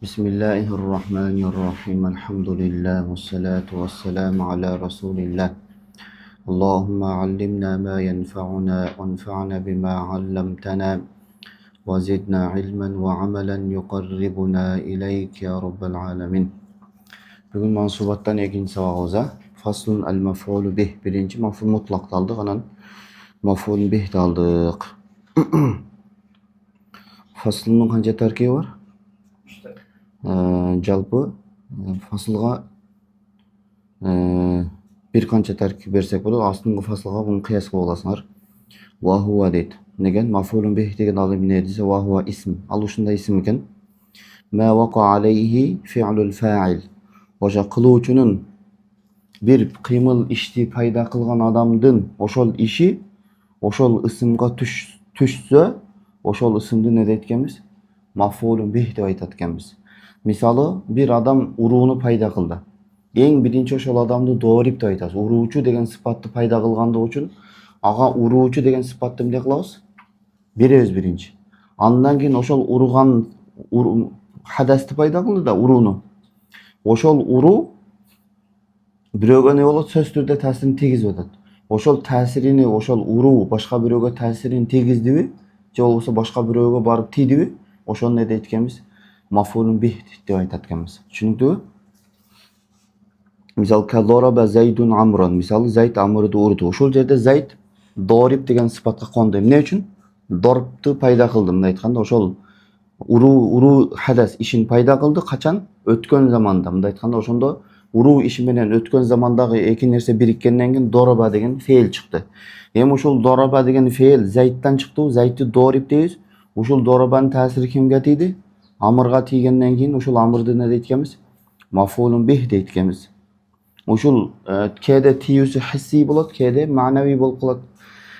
Bismillahirrahmanirrahim. Elhamdülillah ve salatu ve selamu ala Resulillah. Allahümme allimna ma yenfa'una ve enfa'na bima allamtana ve zidna ilmen ve amelen yukarribuna ileyk ya Rabbel alemin. Bugün mansubattan ikinci sabahımıza faslun el mef'ulü bih. Birinci maf'ul mutlak aldık. Anan maf'ul bih de aldık. Faslının qancha tarkibi var? Жалпы фасылға bir qancha tarkib bersek bo'ladi. Астыңғы фасылға бұны қияс қылып аласыңдар. Ва хуа дейді. Неген? Мафулун бих деген алып не десе ва хуа исм. Ал ушундай исм екен. Ма вақа алейхи фи'лул фа'ил. Ошо кылуучунун bir кыймыл ишти пайда кылган адамдын ошол иши ошол ысымга түшсө, ошол ысымды не дейт экенбиз? Мафулун бих деп айтат экенбиз. Misалы, bir adam uruğunu payda kıldı. En birinci ошол adamды doğrip деп айтабыз. Уруучу деген sıfatты пайда кылгандыгы үчүн ага уруучу деген sıfatты эмне кылабыз? Беребиз биринчи. Андан кийин ошол уруган хадасты пайда кылды да урууну. Ошол уруу бирөөгө не болот? Сөз түрдө таасирин тийгизип атат. Ошол таасирини, ошол уруу башка бирөөгө таасирин тийгиздиби? Же болбосо башка бирөөгө барып тийдиби? Ошону не дейт экенбиз? Maf'ulun bih деп айтат экенбиз. Түшүнүктүүбү? Мисалы, кадораба Зайдун Амрон. Мисалы, Зайд Амрды урду. Ошол жерде Зайд дорип деген сыпатка конду. Эмне үчүн? Дорпту пайда кылды. Мындай айтканда, ошол уруу хадас ишин пайда кылды. Качан? Өткөн заманда. Мындай айтканда, ошондо уруу иши менен өткөн замандагы эки нерсе бириккенден кийин дороба деген фейл чыкты. Эми ушул дороба деген фейл Зайдтан чыкты. Зайдты дорип дейбиз. Ушул доробанын таасири кимге тийди? Амырға тийгенден кийин ушул амырды не дейт экенбиз? Мафулун бих дейт экенбиз. Ушул кээде тийүүсү хисси болот, кээде маанавий болуп калат.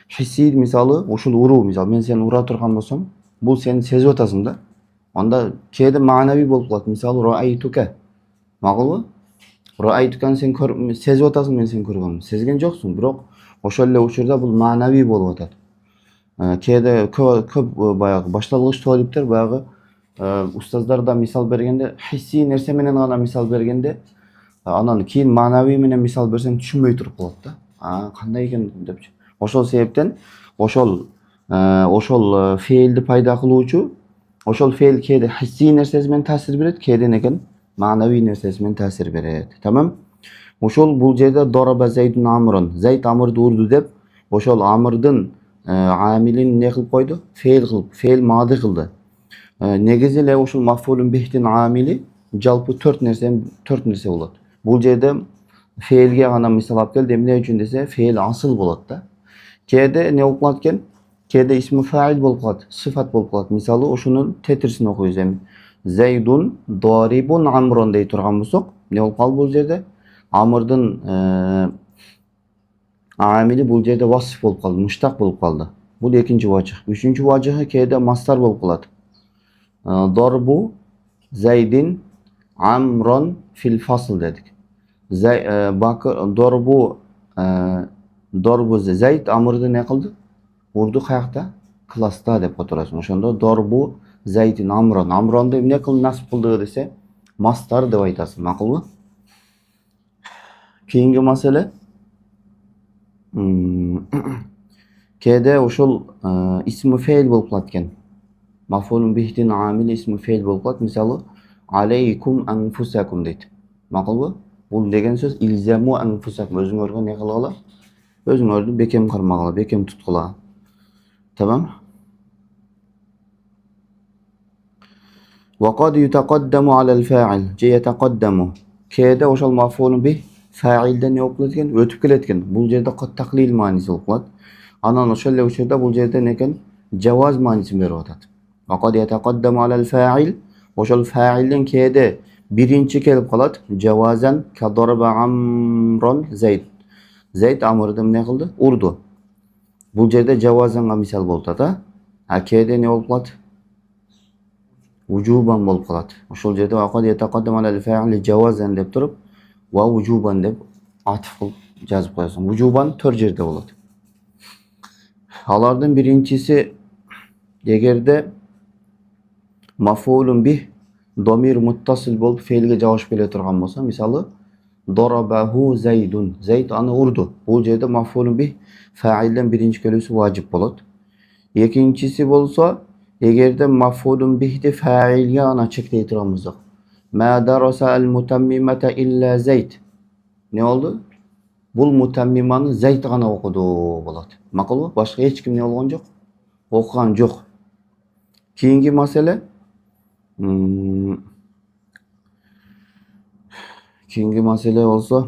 Хисси мисалы ушул уруу, мисалы мен сени ура турган болсом, бул сени сезип атасың да. Анда кээде маанавий болуп калат. Мисалы раайтука. Макулбу? Раайтуканы сен сезип атасың, мен сени көргөнмүн. Сезген жоксуң, бирок ошол эле учурда бул маанавий болуп атат. Кээде көп баягы башталгыч талиптер баягы устаздар да мисал бергенде хисси нерсе менен гана мисал бергенде анан кийин маанавий менен мисал берсең түшүнбөй туруп калат да. Кандай экен депчи. Ошол себептен ошол фейлди пайда кылуучу ошол фейл кээде хисси нерсеси менен таасир берет, кээде некен маанавий нерсеси менен таасир берет. Тамам? Ошол бул жерде дораба Зайдун Амрон. Зайд Амрды урду деп ошол Амрдын амилин не кылып койду? Фейл маады кылды. Негизи эле ушул мафулун бихтин амили жалпы 4 нерсе болот. Бул жерде фейлге гана мисал алып келди. Эмне үчүн десе, фейл асыл болот да. Кээде не болуп калат экен? Кээде исми фаил болуп калат, сыфат болуп калат. Мисалы ушунун тетирсин окуйбуз эми. Зайдун дарибун Амрон дей турган болсок, не болуп калды бул жерде? Амрдын амили бул жерде васф болуп калды, муштак болуп калды. Бул экинчи важых. Үчүнчү важыхы кээде мастар болуп калат. Darbu Zaydin Amron fil fasl dedik. Darbu Zayd Amr'dı ne kıldı? Urdu kayakta klasta dep oturasın. Ошондо Darbu Zaydin Amron. Amron'da ne kıldı, nasip kıldığı dese mastar dep aytasın. Makul mu? Keyingi mesele kede ошол ismi feil bolup kalatken. Mafulun bihtin amili ismi feil bolup kalat. Misalı aleykum enfusakum deyt. Makul bu? Bul degen söz ilzamu enfusakum. Özüңөргө ne kılgıla? Özüңөрдү bekem karmagıla, bekem tutkula. Tamam? Ve kad yutaqaddamu alel fa'il. Ce yetaqaddamu. Kede oşal mafulun bih fa'ilden ne okulatken? Ötüp keletken. Bul jerde kad taklil manisi bolup kalat. Anan oşal ele uçurda bul jerde neken? Cevaz manisi berip atat. Vaqad yetaqaddamu alel fa'il. Oşol fa'ilden kede birinci kelip kalat. Cevazen kadaraba Amron Zayd. Zayd Amr'dı ne kıldı? Urdu. Bu yerde cevazenga misal boldu da. Kede ne bolup kalat? Vujuban bolup kalat. Oşol yerde vaqad yetaqaddamu alel fa'il cevazen dep turup va vujuban dep atıf kılıp жазып koyarsın. Vujuban 4 yerde bolot. Alardan birincisi egerde mafulun bih domir muttasil bolup fe'lge jawab bere turgan bolsa, misalı darabahu Zaydun. Zayd ana urdu. Bu jerde maf'ulun bih fa'ilden birinci kelisi vacip bolat. İkincisi bolsa, egerde maf'ulun bihdi fa'ilge ana çekley turgan bolsak. Ma darasa al mutammimata illa Zayd. Ne oldu? Bul mutammimani Zayd gana okudu bolat. Makul bu? Başka hiç kim ne olgan yok? Okugan yok. Keyingi masele keyingi masele olsa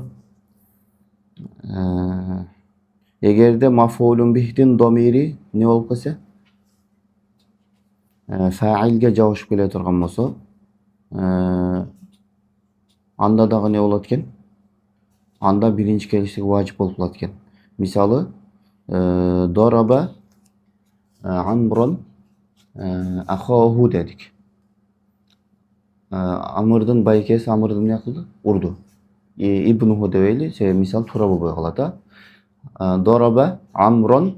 egerde maf'ulun bihdin domiri ne olup kalsa fa'ilge jawab kele turgan bolsa, anda dagı ne bolatken? Anda birinci kelişlik vacip bolup kalatken. Misalı daraba Amrun ahahu dedik. Amr'dın baykesi Amr'dın ne kıldı? Urdu. İbnuhu develi misal tura bolbay kalata. Daraba Amrun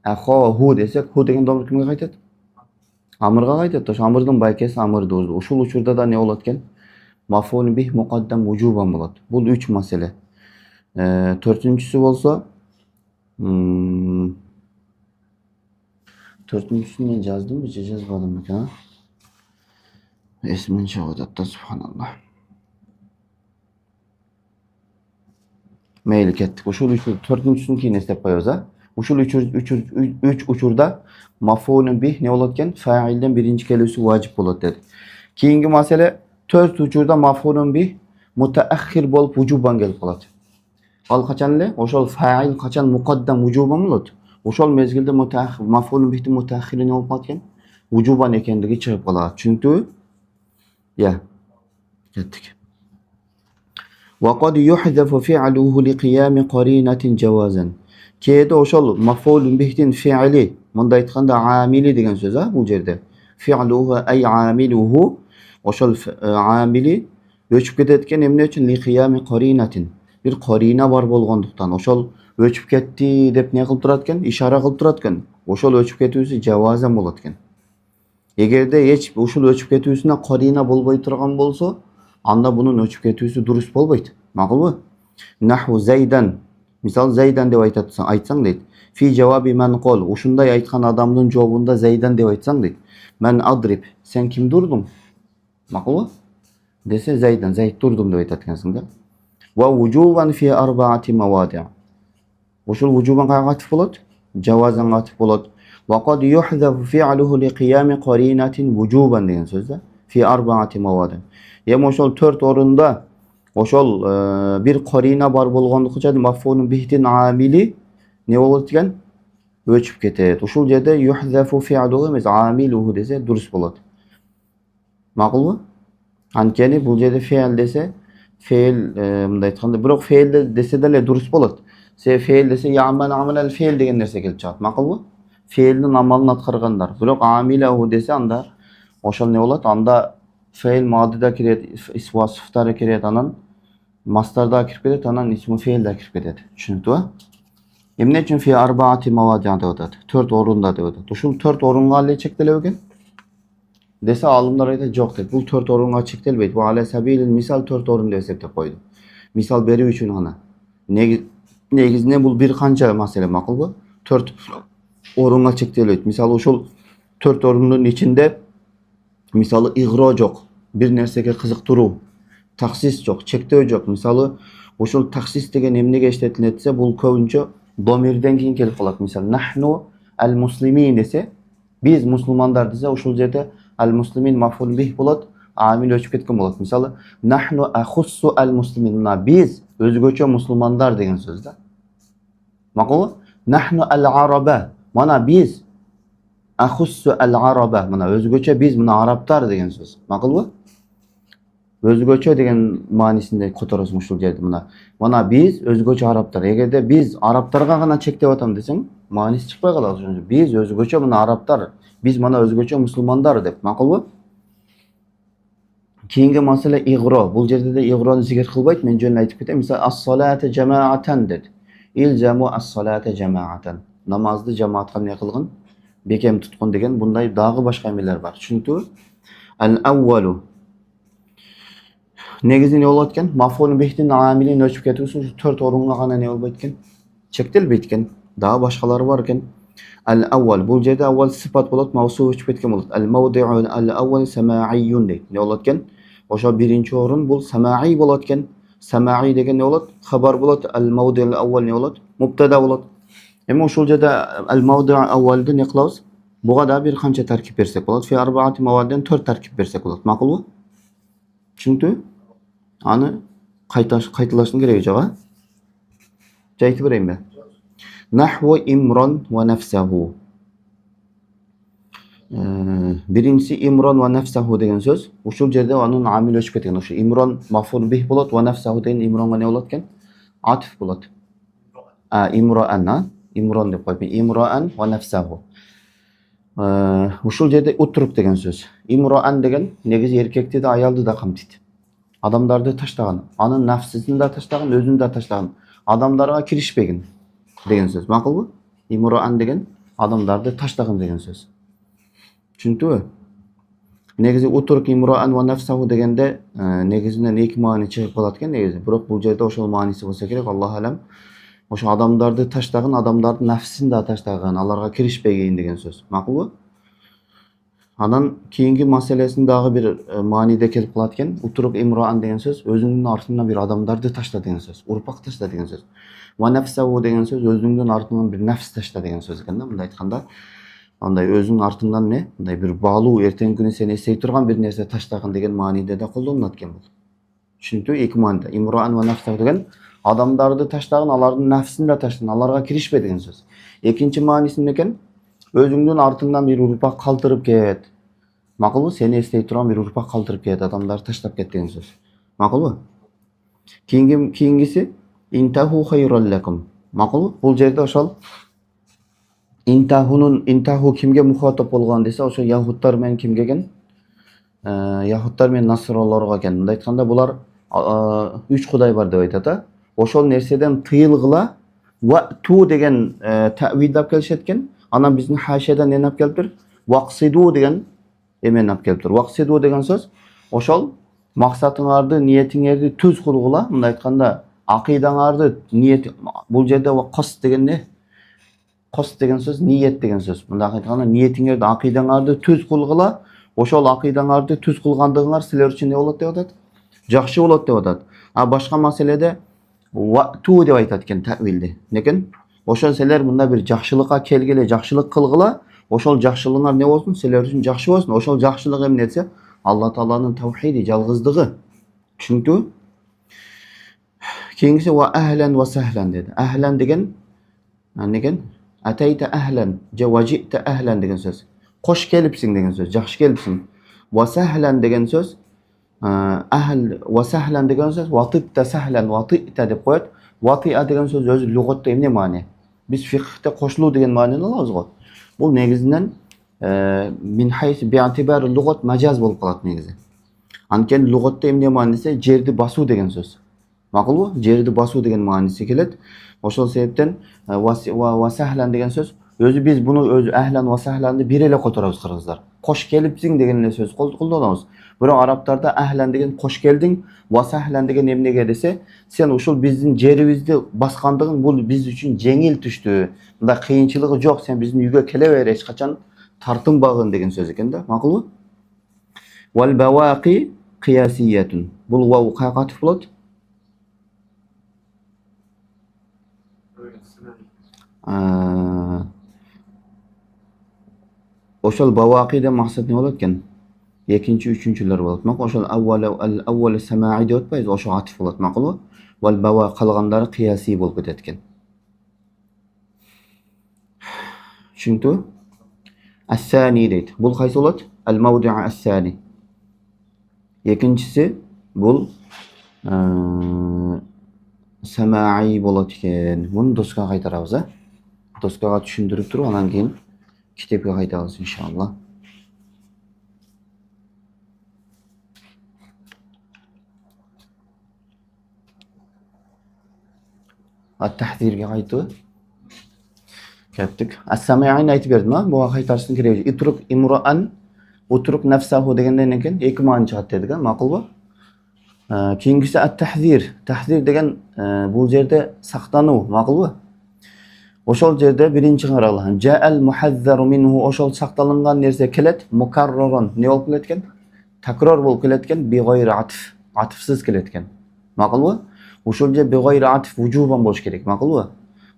ahahu desek, hu degen domir kimge kaytat? Amrga kaytat. Toş Amr'dın baykesi Amr'dı urdu. Uşul uçurda da ne bolatken? Maf'ulun bih muqaddam vujuban bolat. Bul 3 masele. Dördüncüsü bolsa dördüncüsünü ben yazdım mı? Yazmadım mı? Esmin şehadet da subhanallah. Mail kettik. Uşul uçur, dördüncüsünü kiyine step koyuyoruz ha. Uşul üç uçurda maf'ulun bih ne olatken? Fa'ilden birinci kelisi vacip bolat dedi. Keyingi masele, dört uçurda maf'ulun bih mutaahhir bolup vujuban gelip kalat. Al kaçan ile? Oşol fa'il kaçan muqaddam vujuban bolat. Oşol mezgilde maf'ulun bihti mutaahhiri ne olup kalatken? Vujuban ekendigi çıkıp kalat. Çünkü ya kettik. وقد يحذف فعله لقيام قرينة جوازا. Keyde oşol maf'ulun bihtin fi'li. Munda aytkanda amili degen söz ha bu jerde. Fi'luhu ay amiluhu. Oşol amili öçüp ketetken emne üçün li qiyami qarinatin. Bir qarina var bolgonduktan oşol öçüp ketti dep ne kılıp turatken? İşara kılıp turatken. Oşol öçüp ketүүsü javazan bolatken. Egerde hiç uşul öçüp ketүүsüne qarina bolbay turgan bolsa, anda bunun öçüp ketүүsü durus bolbayt. Makul bu? Nahvu Zaydan. Misal Zaydan dep aytsaң deyt. Fi cevabi men kol. Uşunday aytkan adamdın jobunda Zaydan dep aytsaң deyt. Men adrib. Sen kim durdun? Makul bu? Dese Zaydan. Zayd durdum dep aytatkansың da. Ve vujuban fi arba'ati mawadi'. Uşul vujuban kayga atıf bolat? Javazan atıf bolat. Ve kad yuhzafu fi'luhu li qiyami qarinatin vujuban degen sözde. Fi arba'ati mawadi'. Yem oşol 4 orunda oşol bir qarina bar bolgonduqça maf'ulun bihtin amili ne bolat eken? Öçüp ketet. Uşul jerde yuhzafu fi'luhu emas amiluhu dese durus bolat. Makul bu? Ankeni bu jerde fi'l dese fe'l mınday aytkanda birok fe'l dese de durus bolat. Se fe'l dese ya'mal amalal fe'l degen nerse kelip çygat. Makul bu? Fe'lin amalını atkargandar. Birok amilahu dese anda oşol ne bolat? Anda fe'l madida kiret, isva sıftara kiret anan mastarda kirip ketet, anan ismi fe'lda kirip ketet. Düşünüptü ha? Emne üçün fi arba'ati mawadi'da dep atat. 4 orunda dep atat. Uşul 4 orunga alle çektilebigen? Dese alımlar aytat jok dep. Bu 4 orunga çektilbeyt. Bu ala sabilil misal 4 orun dep eseptep koydu. Misal beri üçün ana. Negizine bul bir kança masele makul bu? 4 orunga çektilbeyt. Misal uşul 4 orunun içinde misalı igro jok. Bir nersege kızıktırуу. Taksis jok, çektөө jok. Misalı uşul taksis degen emnege işletiletse bul köpүnçө domirden keyin kelip kalat. Misal nahnu al muslimin dese, biz musulmandar dese uşul jerde al muslimin maf'ul bih bolat, amil öçüp ketken bolat. Misalı nahnu ahussu al muslimin. Biz özgöçö musulmandar degen söz da. Makul? Nahnu al araba. Mana biz ahussu al araba. Mana özgöçö biz, mana araptar degen söz. Makul bu? Özgöçö degen manisinde kotorosуң ушул жерде мына. Mana biz özgöçö araptar. Egerde biz araptarga gana çektеп atam desең, manisi чыкпай калат ошончо. Biz özgöçö мына araptar. Biz mana özgöçö musulmandar dep. Makul bu? Keyingi masale igro. Bul jerde de igronu zikir kılbayt. Men jönünü aytıp keteyim. Misal as-salate cemaatan dedi. İlzamu as-salate cemaatan. Namazdı cemaatga ne kılgın? Bekem tutkun degen bunday dagı başka emeler var. Çünkü al-awwalu Негизи не болот экен? Мафулун бихтин амилин өчүп кетүүсү ушу 4 орунга гана не болбойт экен? Чектелбейт экен. Дагы башкалары бар экен. Al-awwal бул жерде awwal сыпат болот, маусу өчүп кеткен болот. Al-mawdi'u al-awwal sama'iyun дейт. Не болот экен? Ошо биринчи орун бул сама'i болот экен. Сама'i деген не болот? Хабар болот. Al-mawdi'u al-awwal не болот? Мубтада болот. Эми ушул жерде al-mawdi'u al-awwalды не кылабыз? Буга да бир канча таркип берсек болот. Фи арбаати мавадин 4 таркип берсек болот. Макулбу? Түшүнүктүүбү? Аны кайталаштын кереги жок, а? Же айтып берейинби? Нахву имрон ва нафсаху. Биринчиси имрон ва нафсаху деген сөз. Ушул жерде анын амили өчүп кеткен. Ошо имрон мафул бих болот, ва нафсаху деген имронго не болот экен? Атф болот. Имроан, имрон деп коюп, имроан ва нафсаху. Ушул жерде утрук деген сөз. Имроан деген негизи эркекти да, аялды да камтыйт. Адамдарды таштаган, анын нафсисин да таштаган, өзүн да таштаган. Адамдарга киришпегин деген сөз. Макулбу? Имроан деген адамдарды таштаган деген сөз. Түшүнүктүбү? Негизи утрук имроан ва нафсаху дегенде негизинен эки маани чыгып калат экен негизи. Бирок бул жерде ошол мааниси болсо керек, Аллах алам. Ошо адамдарды таштаган, адамдардын нафсисин да таштаган, аларга киришпегин деген сөз. Макулбу? Анан кийинки маселесин дагы бир мааниде келип калат экен. Утрук имроан деген сөз өзүңдүн артыңан бир адамдарды ташта деген сөз. Урпак ташта деген сөз. Ва нафсаху деген сөз өзүңдүн артыңан бир нафс ташта деген сөз экен да. Мындай айтканда, андай өзүң артыңдан не? Мындай бир баалуу эртеңки күнү сени эстей турган бир нерсе таштаган деген мааниде да колдонулат экен бул. Түшүнүктүбү? Эки мааниде. Имроан ва нафсаху деген адамдарды таштаган, алардын нафсин да таштаган, аларга киришпе деген сөз. Экинчи мааниси эмне экен? Өзүңдүн артыңдан бир урпак калтырып кет. Макулбу? Сени эстей турган бир урпак калтырып кет, адамдарды таштап кет деген сөз. Макулбу? Кийингиси интаху хайрал лакум. Макулбу? Бул жерде ошол интаху кимге мухатап болгон десе, ошо яхудтар менен кимге экен? Яхудтар менен насраларга экен. Мындай айтканда, булар 3 кудай бар деп айтат, а? Ошол нерседен тыйылгыла ва ту деген тавид алып келишет экен. Анан биздин хашиядан эмне алып келиптир? Вақсиду деген эмени алып келиптир. Вақсиду деген сөз ошол максатыңарды, ниетиңерди түз кылгыла. Мындай айтканда, акыйдаңарды, ниет, бул жерде кос деген не? Кос деген сөз ниет деген сөз. Мындай айтканда, ниетиңерди, акыйдаңарды түз кылгыла. Ошол акыйдаңарды түз кылгандыгыңар силер үчүн не болот деп атат? Жакшы болот деп атат. А башка маселеде ту деп айтат экен тавилди. Некен? Ошол силер мында бир жакшылыкка келгиле, жакшылык кылгыла. Ошол жакшылыгыңар не болсун? Силер үчүн жакшы болсун. Ошол жакшылык эмне десе? Алла Тааланын тавхиди, жалгыздыгы. Түшүнүктүбү? Кийинкиси ва ахлан ва сахлан деди. Ахлан деген некен? Атайта ахлан, же важита ахлан деген сөз. Кош келипсиң деген сөз, жакшы келипсиң. Ва сахлан деген сөз ахл ва сахлан деген сөз ватипта сахлан ватита деп коет. Ватиа деген сөз өзү лугатта эмне маани? Биз фикхте кошулуу деген маанини алабыз го. Бул негизинен мин хайс би'атибар лугат мажаз болуп калат негизи. Анткени лугатта эмне маани десе, жерди басуу деген сөз. Макулбу? Жерди басуу деген мааниси келет. Ошол себептен ва сахлан деген сөз өзү биз буну өзү ахлан ва сахланды бир эле которобуз кыргыздар. Кош келипсиң деген эле сөз колдонобуз. Бирок арабтарда ахлан деген кош келдиң, ва сахлан деген эмнеге десе, сен ушул биздин жерибизди баскандыгың бул биз үчүн жеңил түштү. Мындай кыйынчылыгы жок, сен биздин үйгө келе бер, эч качан тартынбагын деген сөз экен да. Макулбу? Вал бавaqi qiyasiyatun. Бул вау кайга атып болот? Ошол бавaqиде максат не болот экен? Экинчи, үчүнчүлөр болот. Мак ошол аввал самаи деп атпайбыз, ошо атып болот, макулбу? Вал бава калгандары кыяси болуп кетет экен. Түшүнүктүбү? Ас-сани дейт. Бул кайсы болот? Ал-мавди'у ас-сани. Экинчиси бул самаи болот экен. Муну доска кайтарабыз, а? Доскага түшүндүрүп туруп, анан кийин китепке кайтабыз иншалла. Ат-тахдирге кайтып кеттик. Ас-самаи'ни айтып бердим, а? Буга кайтарыштын кереги жок. Итрук имроан, утрук нафсаху дегенде экен, эки маани чыгат дедик, а? Макулбу? Keyingisi at-tahzir. Tahzir degen bu yerde saqtanu, maqulmi? Oşol yerde birinci qaralgan. Ja'al muhazzaru minhu oşol saqtalangan nerse kelet mukarraran. Ne bolup keletken? Takror bolup keletken bi gayri atf. Atfsız keletken. Maqulmi? Oşol yerde bi gayri atf vujuban bolish kerak, maqulmi?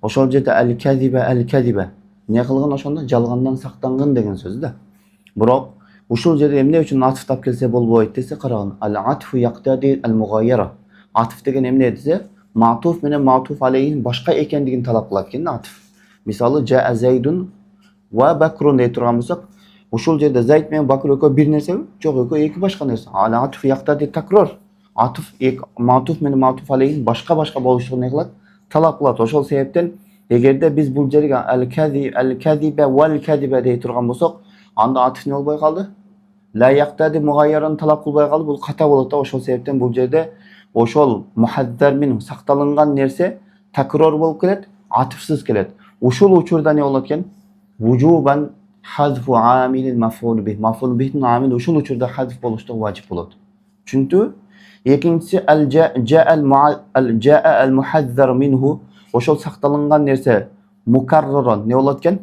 Oşol yerde al-kaziba. Ne qilgan oşonda? Jalgandan saqtangan degen söz da. Biroq uşul yerde emne üçün atf tap kelse bolboyt dese qaragın. Al-atfu yaqtadi al-mughayyara. Atf degen emne dese matuf menen matuf aleyhin başka ekendigini talap kılat eкен atf. Misalı ja'a Zaydun ve Bakrun dey turgan bolsak, uşul yerde Zayd menen Bakr ökö bir nerse, jok ökö iki başka nerse. Al-atf yaqtadi takror. Atf matuf menen matuf aleyhin başka boluştuğunu ne kılat? Talap kılat. Oşol sebepten egerde biz bu yerge al-kazibe vel-kazibe dey turgan bolsak, anda atf ne bolbay kaldı? La yaqtadi mughayyaran talap kılbay kaldı. Bu kata bolot da oşol sebepten bu yerde oşol muhazzar minhu saqtalangan nerse takror bolup kelet, atıfsız kelet. Uşul uçurda ne bolot eken? Vujuban hazfu amilil maf'ul bih. Maf'ul bih'in amili uşul uçurda hazf boluştuğu vacip bolot. Çünkü ikincisi ja'a al muhazzar minhu oşol saqtalangan nerse mukarraran ne bolot eken?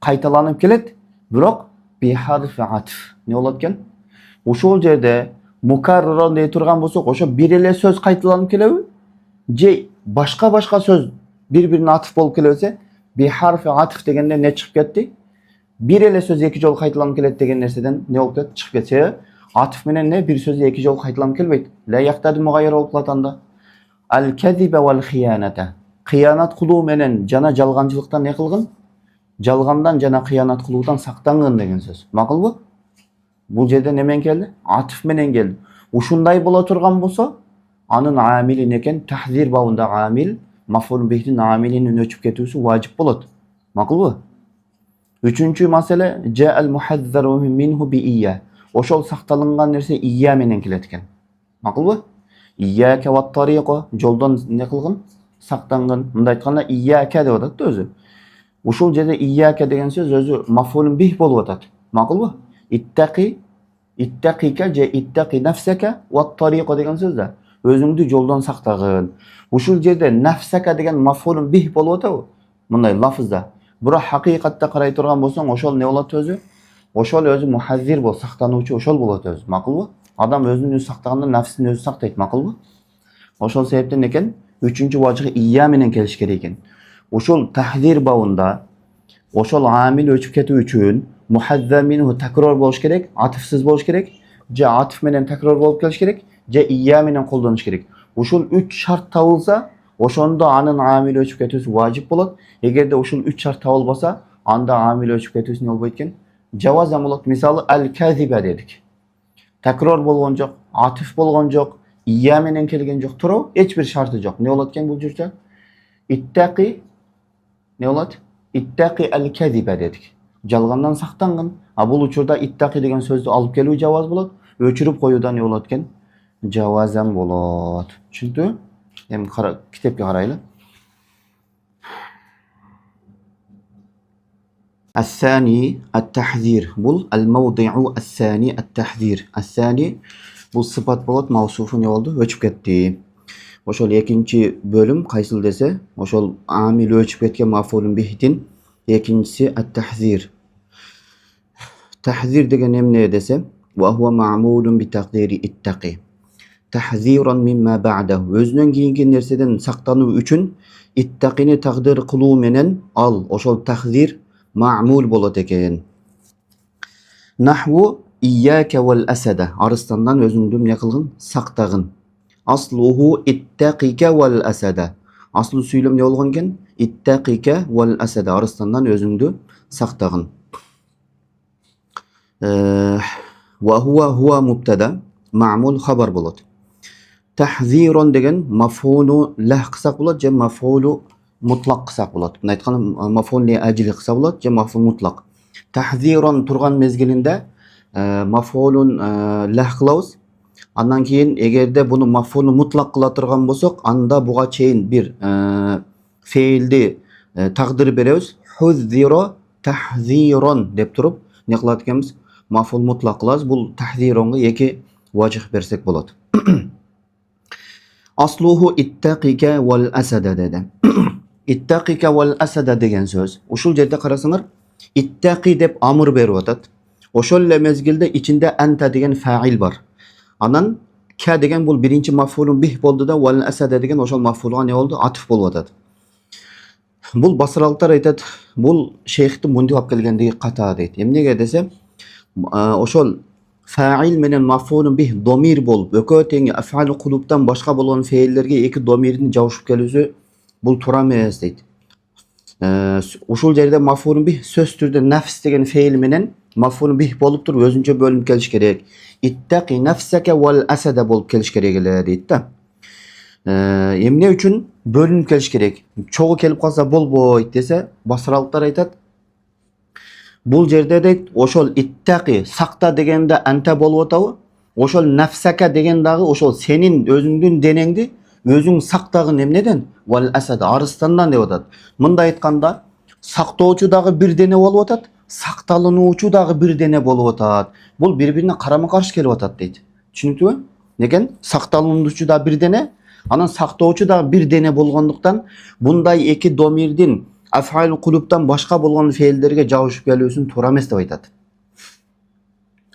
Qaytalanıp kelet. Biroq bi harfi atf. Ne bolot eken? Uşul yerde mukarraran dey turgan bolsak, oşo bir ele söz qaytalanıp kelebi? Je başka söz birbirine atıf bolup kelese, bir harfi atıf degende ne çıkıp ketdi? Bir ele söz iki jol qaytalanıp kelet degen nerseden ne bolup ketdi? Çıkıp ketse, atıf menen ne bir söz iki jol qaytalanıp kelbeyt. La yaqtadi mughayyir bolup kalatanda. Al-kazibe vel khiyanata. Khiyanat kılуу menen jana jalgançılıktan ne kılgın? Jalgandan jana khiyanat kılууdan saqtangın degen söz. Makul bu? Bu yerde nemen geldi? Atıf menen geldi. Uşunday bola turgan bolsa, anın amili neken tahzir babında amil, maf'ul bih'in amilinin öçüp ketүүsü vacip bolot. Makul bu? Üçüncü mesele ja'al muhazzaru minhu bi iyya. Oşol saqtalangan nerse iyya menen keletken. Makul bu? İyyake ve tariqa joldan ne kılgın? Saqtangan. Mında aytkanda iyyake dep atat da özü. Uşul yerde iyyake degen söz özü maf'ul bih bolup atat. Makul bu? İttaqi nafsaka ve tariqa degen söz da özüңdü joldan saqtagın. Uşul yerde nafsaka degen maf'ul bih bolup atabı. Bunday lafızda. Bura haqiqatda qaray turgan bolsaң, oşol ne bolat özü? Oşol özü muhazzir bol, saqtanuvchi oşol bolat özü. Maqulbu? Adam özünü özü saqtaganda nafsini özü saqtayt, maqulbu? Oşol sebepten eken üçüncü vacığı iyya menen keliş kerek eken. Oşol tahzir babında oşol amil öçüp ketүү üçün muhazzar minhu takror boluş kerek, atıfsız boluş kerek. Ja atıf menen takror bolup keliş kerek, ja iyya menen koldanış kerek. Oşol 3 şart tabılsa, oşonda anın amil öçüp ketүүsü vacip bolat. Egerde oşol 3 şart tabılbasa, anda amil öçüp ketүүsü ne bolboyt eken? Javazan bolat. Misalı al-kaziba dedik. Takror bolgon jok, atıf bolgon jok, iyya menen kelgen jok, turu hiç bir şartı jok. Ne bolat eken bu jurda? İttaqi ne bolat? İttaqi al-kaziba dedik. Jalgandan saqtangın. Bul uçurda ittaqi degen sözdü alıp kelүү javaz bolat. Öçürüp koyuuda ne bolat eken? Javazan bolat. Çünkü hem kitapga qaraylı. الثاني التحذير بول الموضع الثاني التحذير الثاني bu sıfat bolat mavsufu ne oldu? Öçüp ketdi. Oşol ikinci bölüm kaysıl dese, oşol amil öçüp ketken maf'ulun bih'tin ikincisi at-tahzir. Tahzir degen emne dese, ve huve ma'mulun bi takdiri ittaqi. Tahziran mimma ba'dahu. Özünden keyinki nerseden saqtanуу üçün ittaqini takdir kılуу menen al. Oşol tahzir ma'mul bolat eken. Nahvu iyyake vel asada. Arıstandan özüңdü ne kılgın? Saqtagın. Asluhu ittaqike vel asada. Aslı süylem ne bolgan eken? İttaqike vel asada. Arıstandan özüңdü saqtagın. Ve huve mubtada. Ma'mul haber bolat. Tahziron degen maf'ulu lah qısak bolat, je maf'ulu mutlaq qısak bolat. Bunda aytkan maf'ul li ajli qısa bolat, je maf'ul mutlaq. Tahziron turgan mezgilinde maf'ulun lah qılabız. Andan keyin egerde bunu maf'ulu mutlaq qıla turgan bolsak, anda buga çeyin bir feildi taqdir berебиз. Huzziro tahziron dep turup ne qılat ekenmiz? Maf'ul mutlaq qılabız. Bul tahzironga eki vajih bersek bolot. Asluhu ittaqika vel asada dedi. İttaqika vel asada degan söz. Uşul jerde qarasaňar ittaqi dep amr berip atat. Oşol mezgilde içinde ente degen fa'il bar. Anan ka degen bul birinci maf'ulun bih boldu da vel asada degen oşol maf'ulga ne oldu? Atıf bolup atat. Bul basralıklar aytat, bul şeyhti mundi alып kelgendigi qata deyt. Emnege dese, oşol fa'il menen maf'ulun bih domir bolup, ököteňi af'al kulubdan başka bolan feillerge iki domirin jawuşup kelüsü bul tura emes deyt. Uşul jerde maf'ulun bih söz türde nefs degen feil menen maf'ulun bih bolup turup özünçe bölünüp keliş gerek. İttaqi nefseke vel asada bolup keliş gerek deyt da. Emne üçün bölünüp keliş gerek. Çoğu kelip kalsa bol boy dese basralıklar aytat. Bul jerde deyt oşol ittaqi sakta degende ente bolup atağı. Oşol nefseke degen dagı oşol senin özüңdün denengdi özüň saktagın emneden? Vel asad arıstandan dep atat. Mында aytkanda saktooçu dagı bir dene bolup atat, saktalınуучу dagı bir dene bolup atat. Bul bir-birine karama karşı kelip atat deyt. Түшүнүктүбү? Negen? Saktalınуучу da bir dene, anan saktooçu da bir dene bolgonduktan bunday iki domirdin af'al kulubdan başka bolgan feillerge jawuşup kelүүsүn tуура эмес деп aytat.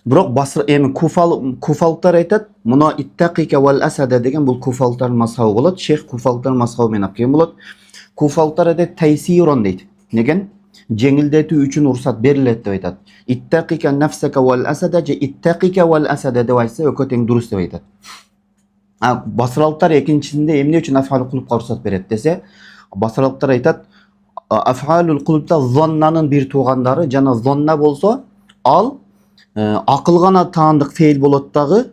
Biroq basra kufalıklar aytat, muna ittaqika vel asada degen bul kufalıkların mazhabı bolat. Şeyh kufalıkların mazhabı men apken bolat. Kufalıklar aytat taysiron deyt. Negen? Jеңилдетүү üçün ruhsat berilet dep aytat. Ittaqika nafsaka vel asada je ittaqika vel asada dep aytsa ököteň durus dep aytat. Basralıklar ekinchisinde emne üçün af'al kulubga ruhsat beret dese, basralıklar aytat af'alul kulubda zonnanın bir tuğandары jana zonna bolsa al akıl gana taandık feil bolat dagı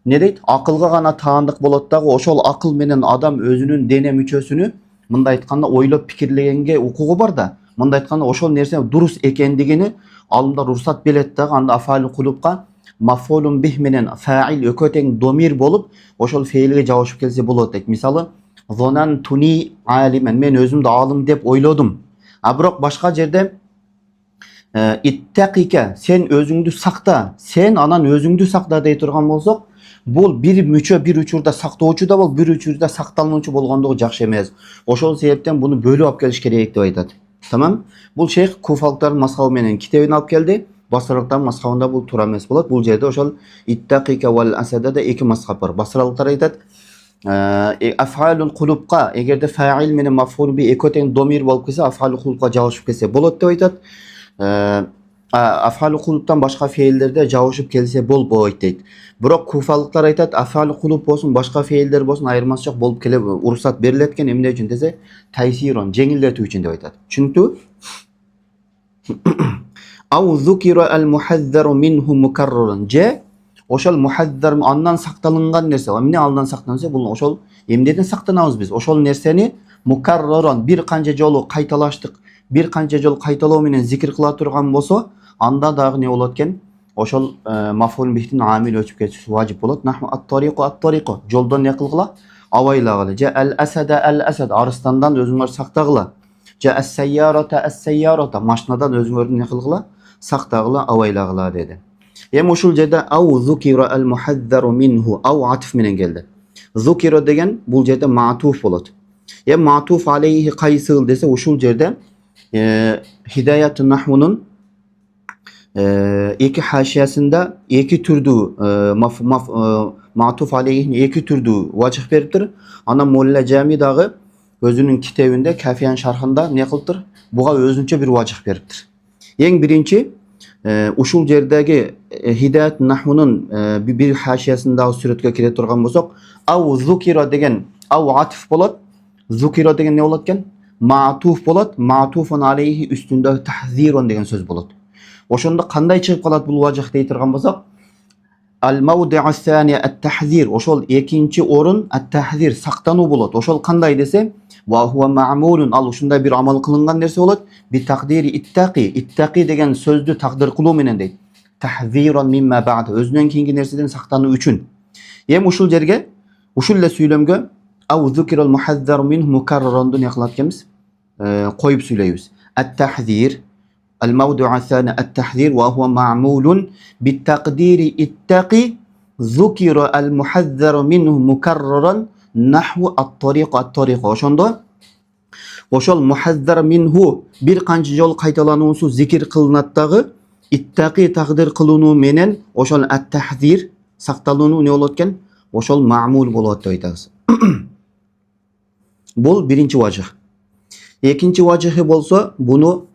ne deyt? Akılga gana taandık bolat dagı oşol akıl menen adam özünün dene müçösünü mында aytkanda oylop pikirlegenge ukugu bar da mында aytkanda oşol nerse durus ekendigini alımda ruhsat belet dagı anda af'alul kulubga maf'ulun bih menen fa'il ököteň domir bolup oşol feilge jawuşup kelse bolat deyt. Misalı zonantuni alimen men özümde alım dep oylodum. Biroq başka jerde ittaqika sen özüңdü sakta, sen anan özüңdü sakta dey turgan bolsok, bul bir müçö bir uçurda saktooçu da bol, bir uçurda saktalınуучу bolgondogu jakşı emes. Oşol sebepten bunu bölüp alıp keliş gerek dep aytat. Tamam? Bul şeyh kufalıkların mazhabı menen kitabını alıp geldi. Basralıkların mazhabında bul tуура emes bolat. Bul jerde oşol ittaqika vel asada da iki mazhab bar. Basralıklar aytat af'alul kulubqa egerde fa'il menen maf'ul bi ekoteň domir bolup kelse af'alul kulubqa jawuşup kelse bolat dep aytat. Af'al kulubdan başka feillerde jawuşup kelse bolboyt deyt. Biroq kufalıklar aytat af'al kulub bolsun başka feiller bolsun ayırması jok bolup kele ruhsat beriletken emne üçün dese taysiron jеңилдетүү üçün dep aytat. Түшүнүктүбү? Aw zukira al muhazzaru minhu mukarrarun je oşol muhazzar andan saktalıngan nerse emne aldan saklansa bul oşol emneden saktanabız biz oşol nerseni mukarraron bir kança jolu kaytalaştık bir kança jol kaytalоо menen zikir kıla turgan bolsa anda dagı ne bolat eken oşol maf'ul bihtin amil öçüp ketişi wajib bolat. Nahnu at-tariqu joldan ne kılgıla avaylagıla. Ja al-asad arıstandan özüňөр saktagıla. Ja as-sayyarata maşinadan özüňörün ne kılgıla saktagıla avaylagıla dedi. Hem oşul jerde aw zukira al-muhazzaru minhu aw atf menen geldi. Zukira degen bul jerde ma'tuf bolat. Hem ma'tuf aleyhi qaysıl dese oşul jerde Hidayat-ı Nahvunun iki haşiyasında iki türdü ma'tuf aleyhine iki türdü vacih beriptir. Ana Molla Cami dağı özünün kitabında Kafiyan şarhında ne kıldır? Buğa özünçe bir vacih beriptir. En birinci uşul jerdagi Hidayat-ı Nahvunun bir haşiyasında suretke kire turgan bolsak aw zukira degen aw atf bolat. Zukira degen ne bolatken? Ma'tuf bolat, ma'tufun aleyhi üstünde tahzirun degen söz bolat. Oşonda kanday çıkıp kalat bul vajih dey turgan bolsak al mawdi'u sani at-tahzir oşol ekinci orun at-tahzir saktanуу bolat. Oşol kanday dese wa huwa ma'mulun al uşunda bir amal kılıngan nerse bolat bi takdiri ittaqi degen sözdü takdir kılуу menen deyt. Tahzirun mimma ba'd özünden keyingi nerseden saktanуу üçün. Hem uşul jerge uşulle süýlemge aw zukiral muhazzar minhu mukarrarun ne kılatkemiz koyup süýleýüz. At-tahzir al-mawdu'u sani at-tahzir wa huwa ma'mulun bi takdiri ittaqi zukira al muhazzaru minhu mukarraran nahwu at-tariqa at-tariqa. Oşonda oşol muhazzar minhu bir qancha jol qaytalanuvsi zikr qilinatdagi ittaqi taqdir qilunu menen oşol at-tahzir saqtalunu ne bolotgan? Oşol ma'mul bolot deb aytamiz. Bu birinchi vajh. Ikinci vajhi bolsa bunu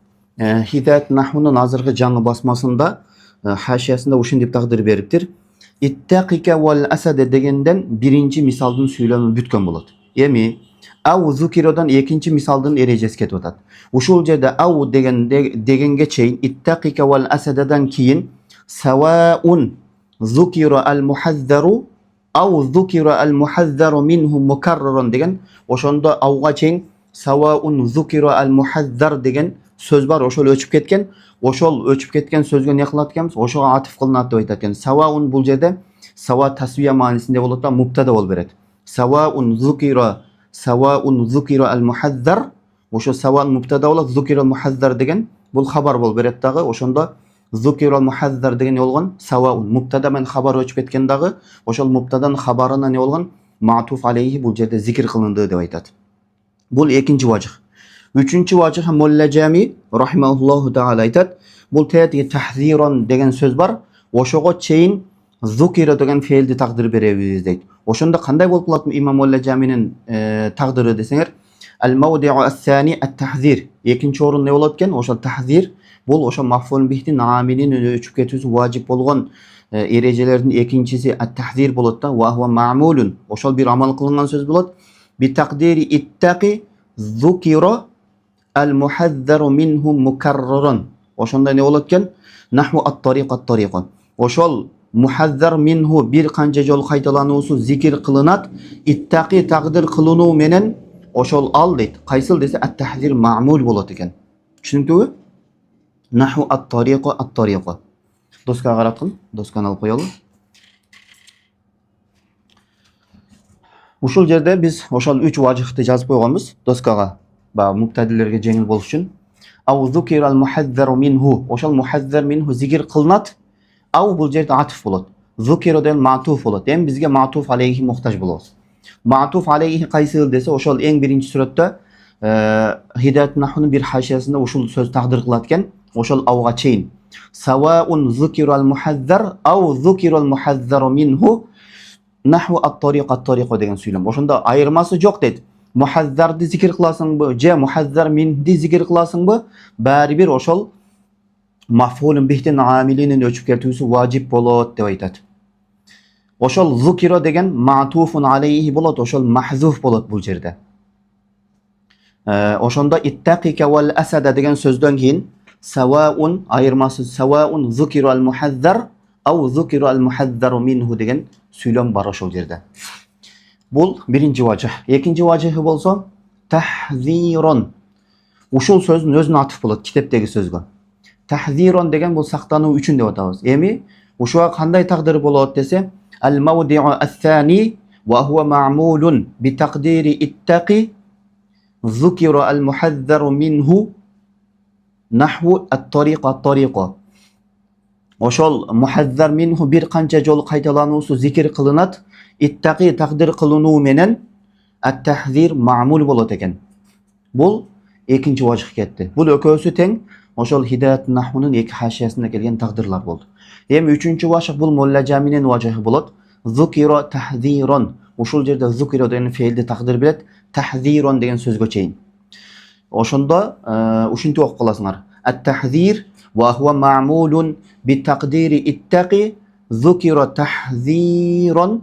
Hidayat Nahwunun azırgı жаңы basmasında haşiyasında uşun dep taqdir beriptir. İttaqika vel asad degenden birinci misaldın söylemi bütken bolat. Emi av zukirodan ikinci misaldın erejesi ketip atat. Uşul jerde av degenge çeyin ittaqika vel asadadan kiyin sawaun zukira al muhazzaru av zukira al muhazzaru minhu mukarraran degen oşonda avga çeyin sawaun zukira al muhazzar degen söz var oşol öçüp ketken. Oşol öçüp ketken sözgө ne kılat ekemiz? Oşoga atif kılınat dep aytat eкен. Sawaun bul jerde sawa tasviya manisinde bolot da mubtada bol beret. Sawaun zukira al muhazzar oşo sawaun mubtada bolat zukira al muhazzar degen bul habar bol beret dagı. Oşonda zukira al muhazzar degen ne bolgon? Sawaun mubtada men habar öçüp ketken dagı oşol mubtadan habarına ne bolgon? Ma'tuf aleyhi bul jerde zikir kılındı dep aytat. Bul ikinci vajh. Üçüncü vajh Molla Jami rahimahullahu taala aytat. Bul tayatiga tahziron degen söz var. Oşoga çeyin zukira degen feildi taqdir berебиз deyt. Oşonda qanday bolup kalatmy İmam Molla Jami'nin taqdiri deseňer al mawdi'u as-sani at-tahzir. Ikinci orun ne bolatken? Oşol tahzir bul oşo maf'ul bihti naminin öçüp ketüsü wajib bolgon erejelerden ikincisi at-tahzir bolat da wa huwa ma'mulun. Oşol bir amal kılıngan söz bolat. Bi taqdiri ittaqi zukira al muhazzaru minhu mukarraran. Oşonda ne bolatken? Nahwu at-tariqa at-tariqa. Oşol muhazzar minhu bir qancha jol qaytalanuvsi zikr qilinat ittaqi taqdir qilinu menen oşol al deyt. Qaysil dese at-tahzir ma'mul bolat eken. Tushundingmi? Nahwu at-tariqa at-tariqa. Doska qaratqin, doskani alıp qo'yalım. Uşul jerde biz oşol 3 vajhni жазып qo'yganmiz doskaga. Ba mubtadilerge jengil boluş üçün. Aw zukiral muhazzaru minhu. Oşol muhazzar minhu zikr qilinat. Aw bul jerde atif bolat. Zukira den ma'tuf bolat. Hem bizge ma'tuf aleyhi muhtaç bolabız. Ma'tuf aleyhi qaysil dese oşol eng birinci suratda Hidayat Nahwunun bir haşiyasında uşul söz taqdir kılatken oşol awga çeyin. Sawaun zukiral muhazzar aw zukiral muhazzaru minhu nahwu at-tariqa at-tariqa degen söylem. Oşonda ayırması yok deydi. Muhazzardy zikir kılasıngby, je muhazzar minni zikir kılasıngby, bari bir oşol maf'ulun bihtin amilinin öçüp ketüsü wajib bolat dep aytat. Oşol zukira degen ma'tufun aleyhi bolat, oşol mahzuf bolat bu jerde. Oşonda ittaqika vel asada degen sözden keyin sawaun ayırması sawaun zukira al muhazzar aw zukira al muhazzaru minhu degen söylem bar oşol jerde. Bul birinci vajh. Ikinci vajhi bolsa tahziron. Uşul sözün özüne atıf bolat kitepdeki sözgө. Tahziron degen bul saqtanуу üçün dep atabыз. Emi uşuga qanday taqdir bolat dese al mawdi'u as-sani wa huwa ma'mulun bi taqdiri ittaqi zukira al muhazzaru minhu nahwu at-tariqa at-tariqa. Oşol muhazzar minhu bir qancha jol qaytalanuvsi zikir qilinat ittaqi taqdir qilinu menen at-tahzir ma'mul bolat eken. Bul ikinci vajh ketdi. Bul ökösü teng oşol Hidayat Nahwunun iki haşiyasında kelgen taqdirlar boldu. Hem üçüncü vajh bul Molla Jami'nin vajhi bolat. Zukira tahziron. Oşol jerde zukira degen feildi taqdir bilet. Tahziron degen sözgө çeyin. Oşonda uşinti okup kalasыңар. At-tahzir wa huwa ma'mulun bi taqdiri ittaqi zukira tahziron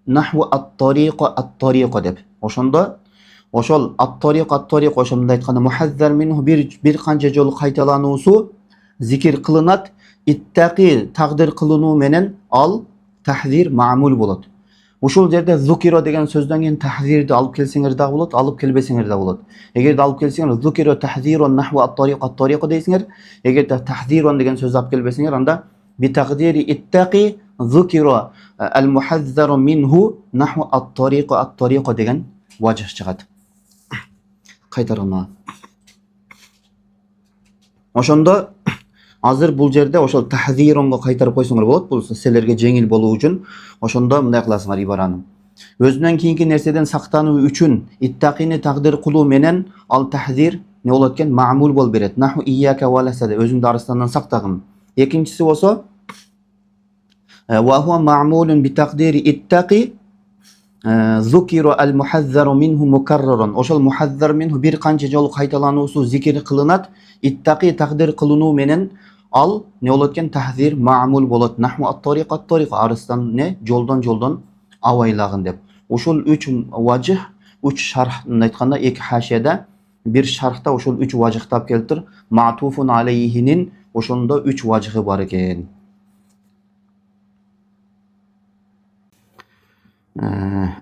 nahwu at-tariqa at-tariqa deb. Oşonda oşol at-tariqa at-tariqa oşonda aytkanda muhazzar minhu bir qancha jol qaytalanuvsu zikir qilinat ittaqi taqdir qilinu menen al tahzir ma'mul bolat. Uşul jerde zukira degen sözden keyin tahzirdi alıp kelseňer da bolat, alıp kelbeseňer da bolat. Eger alıp kelseňer zukira tahziron nahwu at-tariqa at-tariqa deyseňer, eger tahziron degen söz alıp kelbeseňer anda bi taqdiri ittaqi zukira al muhazzaru minhu nahwu at-tariqa at-tariqa degen vajh çygat. Qaytarılma. Oşonda Азыр бул жерде ошол tahzironga кайтарып койсоңор болот. Бул силерге жеңил болуу үчүн ошондо мындай кыласыңар ибараны. Өзүнөн кийинки нерседен сактануу үчүн иттакини тагдир кылуу менен ал tahzir не болот экен? Маъмул болуп берет. Наху ияка ва ласада, өзүңдү арыстандан сактагын. Экинчиси болсо ва хуа маъмулун би тaqdiri ittaqi zukira al muhazzar minhu mukarraran. Ошол muhazzar minhu bir канча жолу кайталануусу зикир кылынат. Ittaqi тaqdir кылынуу менен ал не болот экен? Tahzir маъмул болот. Наху ат-тариqa арыстан не? Жолдон авайлагын деп. Ошол 3 важih, 3 шархын айтканда эки хашияда bir şarhta ошол 3 важихтап келтир. Ma'tufun alayhinin ошондо 3 важихы бар экен.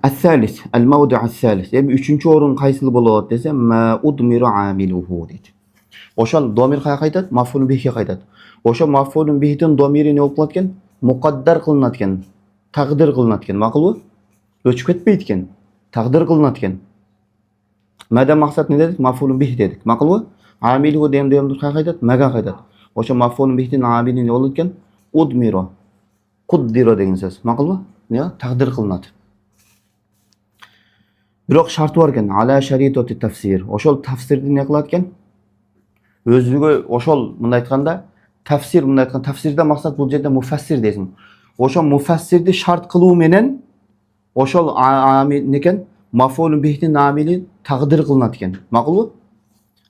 الثالث الموضع الثالث. Эми 3-чү орун кайсыл болот десе, ma udmiru amiluhu дейт. Ошол домир кая кайтат? Мафулун бихи кайтат. Ошо мафулун бихтин домири не болуп калат экен? Мукаддар кылынат экен. Тагдир кылынат экен. Макулбу? Өчүп кетпейт экен. Тагдир кылынат экен. Мада максат не дедик? Мафулун бих дедик. Макулбу? Амилу демдем кая кайтат? Мага кайтат. Ошо мафулун бихтин амили не болот экен? Удмиро. Куддиро деген сөз. Макулбу? Не? Тагдир кылынат. Бирок шарты бар экен. Ала шаритоти тафсир. Ошол тафсирди не кылат экен? Өзүгө ошол мындай айтканда тафсир, мындай айткан тафсирде максат бул жерде муфассир дейсиң. Ошол муфассирди шарт кылуу менен ошол амил некен? Мафулун бихтин амили тагдир кылынат экен. Макулбу?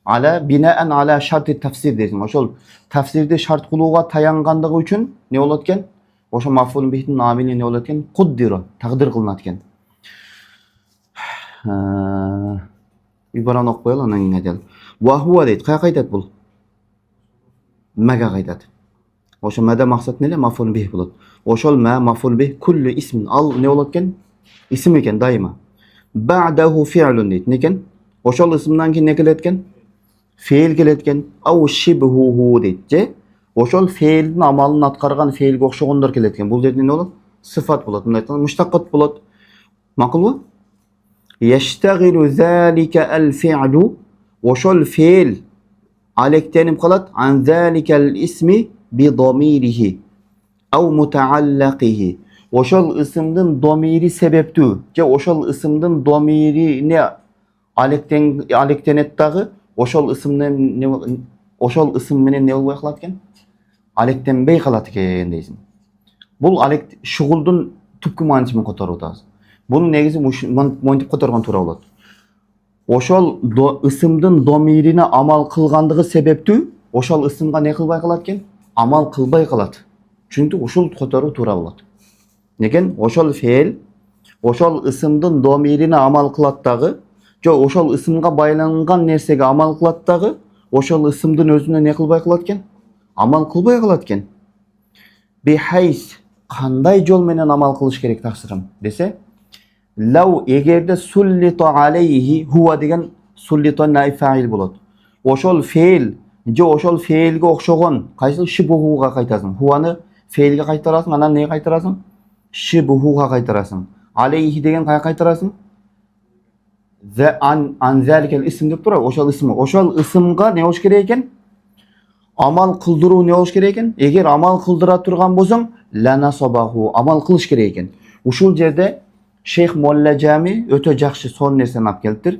Ала бинаан ала шарти тафсир дейсиң. Ошол тафсирди шарт кылууга таянгандыгы үчүн не болот экен? Ошол мафулун бихтин амили не болот экен? Куддиро, тагдир кылынат экен. Ибараны окуп коелу анан кийин айталы. Ва хуа дейт. Кая кайтат бул? Мага кайтат. Ошо мада максат неле? Мафулун бих болот. Ошол мафулун бих куллу исмин. Ал не болот экен? Исим экен дайыма. Бa'dahu fi'lun дейт. Некен? Ошол исимден кийин не келет экен? Фейл келет экен. Ау шибхуху дейт. Же ошол фейлдин амалын аткарган фейлге окшогондор келет экен. Бул жерде не болот? Сыфат болот. Мындай айтканда муштакат болот. Макулбу? Яштагилу залика ал-фи'лу. Ошол фейл алектенип калат ан заликал исми би домирихи ау мутааллакихи. Ошол ысымдын домири себептүү же ошол ысымдын домирине алектенет дагы ошол ысым менен не болбой калат экен? Алектенбей калат экен дейсиң. Бул алект шугулдун түпкү маанисин которуп атабыз. Бунун негизи монтип которгон туура болот. Ошол ысымдын домирине амал кылгандыгы себептүү ошол ысымга не кылбай калат экен? Амал кылбай калат. Чүнтү ушул которуу туура болот. Неген? Ошол фейл ошол ысымдын домирине амал кылат дагы, же ошол ысымга байланган нерсеге амал кылат дагы, ошол ысымдын өзүнө не кылбай калат экен? Амал кылбай калат экен. Бихайс кандай жол менен амал кылыш керек таксырым десе, лау эгерде суллито алейхи хуа деген суллито наиб фаил болот. Ошол фейл же ошол фейлге окшогон кайсыл шибухуга кайтасың. Хуаны фейлге кайтарасың, анан не кайтарасың? Шибухуга кайтарасың. Алейхи деген кая кайтарасың? Ан заликал исм деп тура. Ошол ысымга не болуш керек экен? Амал кылдыруу не болуш керек экен? Эгер амал кылдыра турган болсоң, лана сабаху амал кылыш керек экен. Ушул жерде Şeyh Molla Cami öte жақшы son nerseni alып келтир.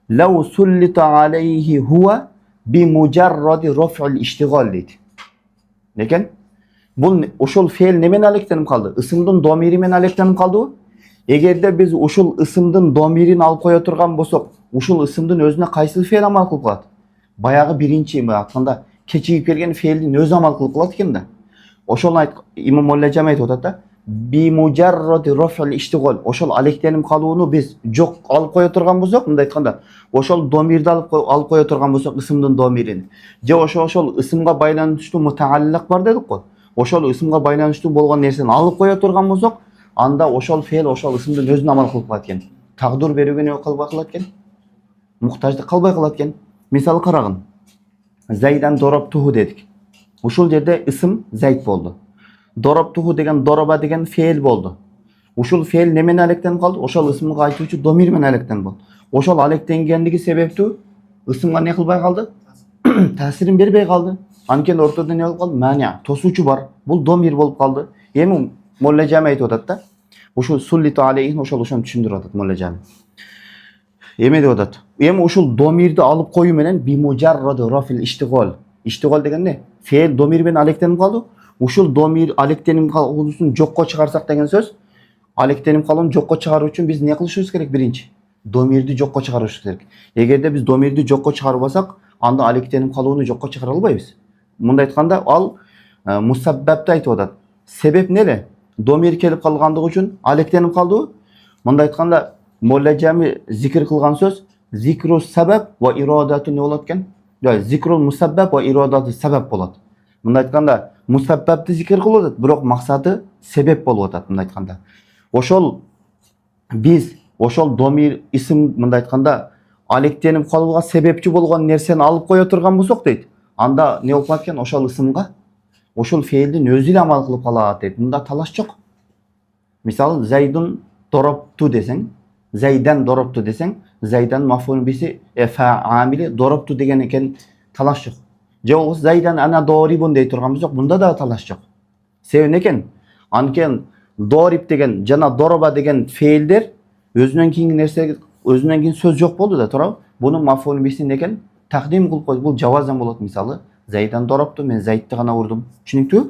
Lau sullita alayhi huwa bi mujarradi raf'il ishtigal deydi. Neken? Bul uşul feil nemen alektenip kaldı? Isımdın domiri men alektenip kaldı o? Egerde biz uşul ısımdın domirini alıp koya turgan bolsok, uşul ısımdın özüne kaysı feil amal kılıp kalat? Bayağı birinci mi atkanda keçigip kelgen feilin öz amal kılıp kalat eкен да. Ошол İmam Molla Cami aytып атат да. Bi mujarradi raf'il ishtigal. Ошол алектенип калууну biz жок алып коя турган болсок, мындай айтканда, ошол домирди алып коя турган болсок, ысымдын домирин. Же ошол ысымга байланыштуу мутааллак бар дедик го. Ошол ысымга байланыштуу болгон нерсени алып коя турган болсок, анда ошол фейл ошол ысымдын өзүнө амал кылып калат экен. Тагдыр берүүгө не кылбай калат экен? Муктаждык калбай калат экен. Мисалы карагын. Зайдан дороптуху дедик. Ушул жерде ысым Зайд болду. Дороптуху деген дороба деген фейл болду. Ушул фейл немен алектенип калды? Ошол ысымга айтуучу домир менен алектенип болду. Ошол алектенгендиги себептүү ысымга не кылбай калды? Таасирин бербей калды. Anken ortada ne bolup kaldı? Mani, tosuucu bar. Bul domir bolup kaldı. Emin Molla Jami aytып atat da. Uşul sullitu aleyhin ошол түшүндүрүп atat Molla Jami. Эме деп атат. Эми ушул домирди алып коюу менен бимуjarrad rafil iştigal. İştigal деген не? Fe'l domir менен алектенип калды. Ушул домир алектенип калуусун жокко чыгарсак деген сөз. Алектенип калууну жокко чыгаруу үчүн биз не кылышыбыз керек биринчи? Домирди жокко чыгарышыбыз керек. Эгерде биз домирди жокко чыгарбасак, анда алектенип калууну жокко чыгара албайбыз. Мындай айтканда ал мусаббабты айтып атат. Себеп неле? Домир келип калгандыгы үчүн алектенип калды. Мындай айтканда Molla Jami zikir kılgan söz zikru sebep ve iradatu ne bolat eken? Yani zikrul musabbab ve iradatu sebep bolat. Bunda aytkanda musabbabty zikir kılıp biroq maksаты sebep bolup atat bunda aytkanda. Oşol biz oşol domir isim bunda aytkanda alektenip kalууга sebepçi bolgan nerseni alıp koya turgan bolsok deyt. Anda ne bolup atken oşol isımga oşol fe'ldin özü ile amal kılıp kalat deyt. Bunda talaş jok. Misal Zaydun dorobtu deseng Zaydan dorobtu deseng, Zaydan maf'ul bisi amili dorobtu degen eken talaş yok. Же Zaydan ana doribun dey turganbız yok. Bunda da talaş yok. Sebebi neken? Anken dorib degen jana doroba degen fe'ilder özünden kийинки nerse özünden kийин söz yok boldu da turab. Bunun maf'ul bisi neken? Takdim kılıp koydu. Bu javazan bolat misalı. Zaydan dorobtu, men Zaydni gana urdum. Tushuniptimi?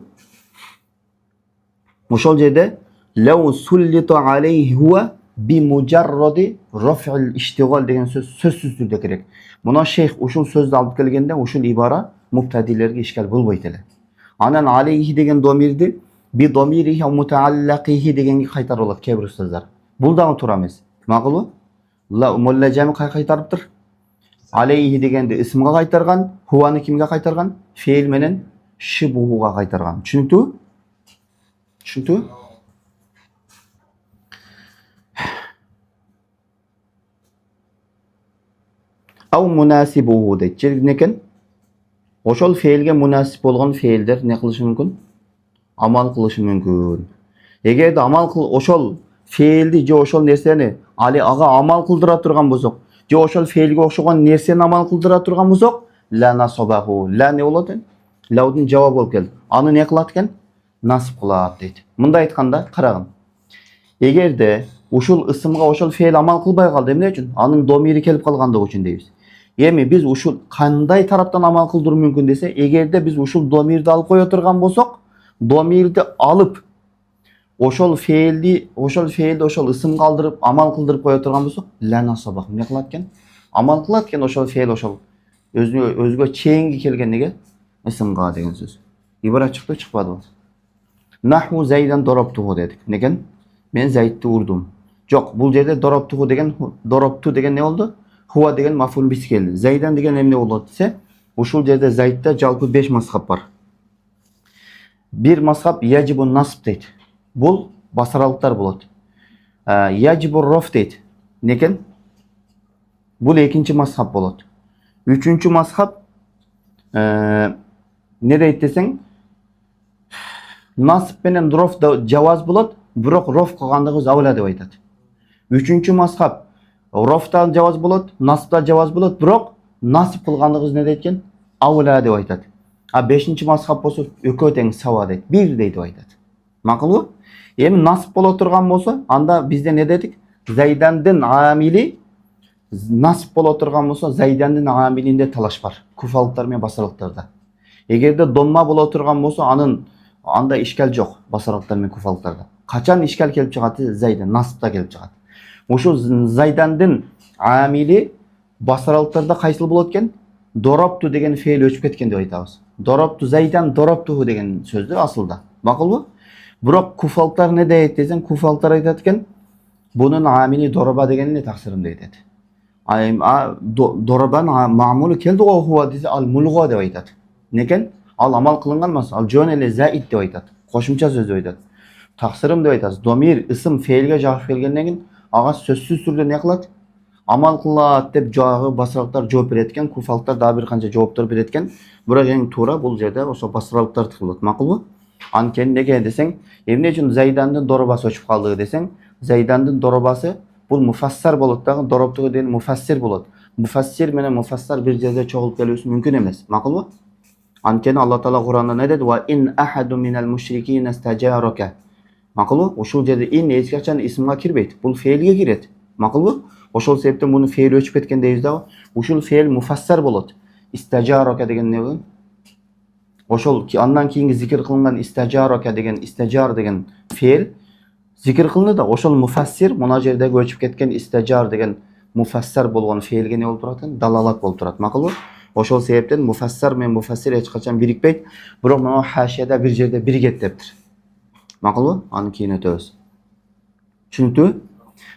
Ошол жерде law sullitu alayhi huwa bimujarradi raf'il iştigal деген söz sözsüz türde gerek. Buna şeyh uşul sözde alıp kelgende uşul ibara mubtadilerge işgal bolboyt ele. Anan aleyhi degen domirdi bi domirihi mutaallaqihi degenge kaytar bolat kebir ustazlar. Bul da tуура эмес. Макулбу? Molla Jami kaytarıptır. Aleyhi degende ismga kaytargan, huwany kimge kaytargan? Fe'il menen shibuhuga kaytargan. Tushuniptimi? Tushuniptimi? Av munasibuhu deyt. Neken? Oşol fe'ilge munasip bolgan fe'ilder ne kılışı mümkün? Amal kılışı mümkün. Egerde amal kıl oşol fe'ildi je oşol nerseni ali aga amal kıldıra turgan bolsok, je oşol fe'ilge okşogan nerseni amal kıldıra turgan bolsok, la nasabahu. La ne bolat? Laudun jawab bolup keldi. Аны ne kılat eken? Nasip kılat deyt. Mınday aytkanda karagın. Egerde uşul ısımga oşol fe'il amal kılbay kaldı emne üçün? Anın domiri kelip kalgandygy üçün deybiz. Эми biz ушул кандай тараптан амал кылдыруу мүмкүн десе, эгерде biz ушул домирди алып кое турган болсок, домирди алып ошол fe'ildi ошол ысымга алдырып амал кылдырып кое турган болсок, ла насабах эмне кылат экен? Амал кылат экен ошол fe'il ошол өзгө чейинги келгендиге ысымга деген сөз. Ибара чыкты, чыкпадыбы? Наху Зайдан дороптуху дедик. Некен? Мен Зайдты урдум. Жок, бул жерде дороптуху деген доропту деген не болду? Huwa деген maf'ul bisi keldi. Zaydan деген emne bolot dese, uşul жерде Zaydda жалпы 5 mazhab бар. Bir mazhab yajibun nasb deyt. Bul basaralıklar bolot. Yajibur raf deyt. Neken? Bul ekinci mazhab bolot. Üçüncü mazhab ne deyt deseng, nasb menen raf da javaz bolot, biroq raf kılgandygy zawla dep aytat. Üçüncü mazhab Raf'tan javaz bolat, nasipta javaz bolat, biroq nasip kılgandыгыбыз ne deytken? Avla dep aytat. A 5-nji mazhab bolsa ökö teң sawa deyt. Bir deyt dep aytat. Makul? Эми nasip bola turgan bolsa, anda bizde ne dedik? Zaydandın amili nasip bola turgan bolsa, Zaydandın amilinde talaş var. Kufalıklar men basaralıklarda. Egerde domma bola turgan bolsa, anda işgal jok basaralıklar men kufalıklarda. Kaçan işgal kelip çıgat? Zaydan nasipta kelip çıgat. Ошо Zaydandın amili basaralıklarda kaysıl bolat eken? Dorobtu деген fe'il öçüp ketken dep aytabız. Dorobtu Zaydan dorobtuhu деген sözdür asılda. Makul? Biroq kufalıklar ne deyet desen, kufalıklar aytat eken, bunun amili doroba degenine taksirım deyet. Doroban ma'mulu keldi o huwa dese al mulgo dep aytat. Neken? Al amal kılıngan emas, al jön ele zaid dep aytat. Koşumça söz dep aytat. Taksirım dep aytasız. Domir, ism, fe'ilge jagып kelgenden keyin aga sözsüz türde ne kılat? Amal kılat dep jagı basaralıklar жооп береткен, kufalıklar daha bir kança жооптор береткен. Biroq eң tуура bul jerde oşo basaralıklar tıkılat. Makul? Anken nege deseng, emne üçün Zaydandın dorobası öçüp kaldığı deseng, Zaydandın dorobası bul mufassar bolat dagы dorobtuğu den mufassir bolat. Mufassir menen mufassar bir jerde çoğulup kelүүsü mümkün emes. Makul? Ankeni Allah Taala Kur'an'da ne dedi? Ve in ahadun minel müşrikîne istecaraka. Makulu? Oşul jerde in hiç kaçan ismga kirбейт. Bul feilge kiret. Makulu? Oşol sebepten bunu feil öçüp ketken deybiz da. Oşul feil mufassar bolat. İstecaraka degen ne bu? Oşol ki andan keyingi zikir kılıngan istecaraka degen istecar degen feil zikir kılındı da oşol mufassir muna jerde öçüp ketken istecar degen mufassar bolgan feilge ne bolup turат? Dalalat bolup turat. Makulu? Oşol sebepten mufassar men mufassir hiç kaçan birikbeyt. Biroq mana haşiyada bir jerde birget deptir. Makulu? Anı keyin ötöbüz. Çünkü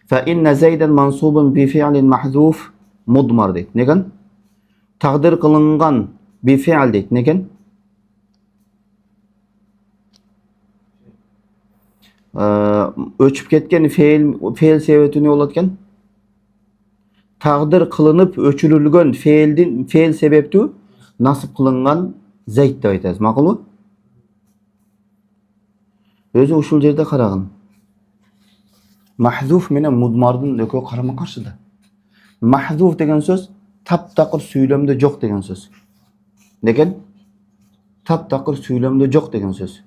fe inne zeyden mansubun bi fi'lin mahzuf mudmar deyt. Negen? Taqdir kılıngan bi fi'l deyt. Negen? Öçüp ketken feil sebeti ne bolatken? Taqdir kılınıp öçürülgön feil sebepti nasip kılıngan zeyt dep aytasiz. Makulu? Özü uşul jerde karagın. Mahzuf menen mudmardın ökö karama karşıda. Mahzuf degen söz taptakır söylemde jok degen söz. Negen? Taptakır söylemde jok degen söz.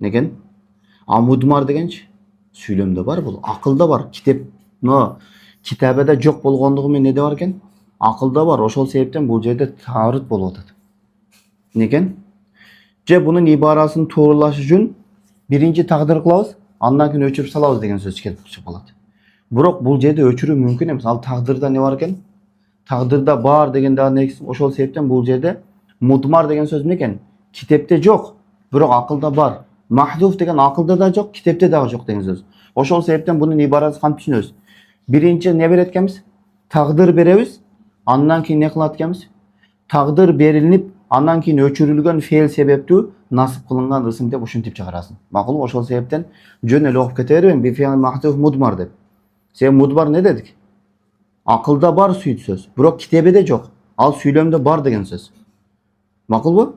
Negen? A mudmar degençi söylemde var bul. Akılda var. Kitabada jok bolgondugu men nede var eken? Akılda var. Oşol sebepten bu jerde tarıt bolup atat. Negen? Je bunun ibarasını toğrulaş üçün birinci taqdir kılabız, andan keyin öçürüp salabız degen söz kelip çıkıp kalat. Biroq bul jerde öçürүү mümkün emas. Al taqdirda ne var eken? Taqdirda bar degen daha ne? Oşol sebepten bul jerde mudmar degen söz ne eken? Kitepte jok, biroq akılda bar. Mahzuf degen akılda da jok, kitepte da jok degen söz. Oşol sebepten bunun ibarası kantip düşünөбүз? Birinci ne beret ekemiz? Taqdir berебиз, andan keyin ne kılat ekemiz? Taqdir berilinip andan keyin öçürülgön feil sebepti nasip kılıngan ısım dep uşintip çıkarasın. Makul? Oşol sebepten jön ele okup kete berben bi fi'l mahzuf mudmar dep. Sen mudmar ne dedik? Akılda bar süyt söz. Biroq kitebede jok. Al söylemde bar degen söz. Makul bu?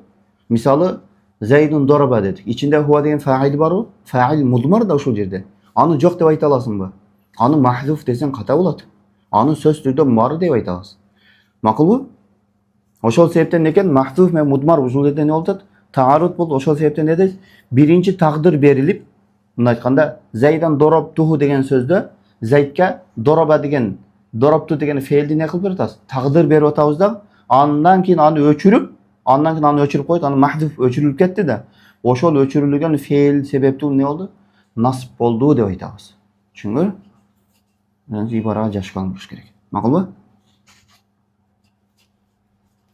Misalı Zeydun doraba dedik. İçinde huwa degen fa'il bar o. Fa'il mudmar da uşul jerde. Anı jok dep ayta alasın bu. Anı mahzuf desen kata bolat. Anı söz türdө bar dep ayta alasın. Makul bu? Oşol sebepten neken mahzuf ve mudmar uşul jerde ne bolot? Taarrut bol. Oşol sebepten ne deymiz? Birinci taqdir berilip, mına aytkanda Zeydan dorabtuhu degen sözde Zeydke dorabtu degen feildi ne kılıp beretasiz? Taqdir berip atabız da andan keyin anı öçürüp koyup anı mahzuf öçürülüp ketdi de oşol öçürülgön feil sebepti ne oldu? Nasip boldu dep aytabız. Çünkü ibara jaşkalmış gerek. Makul?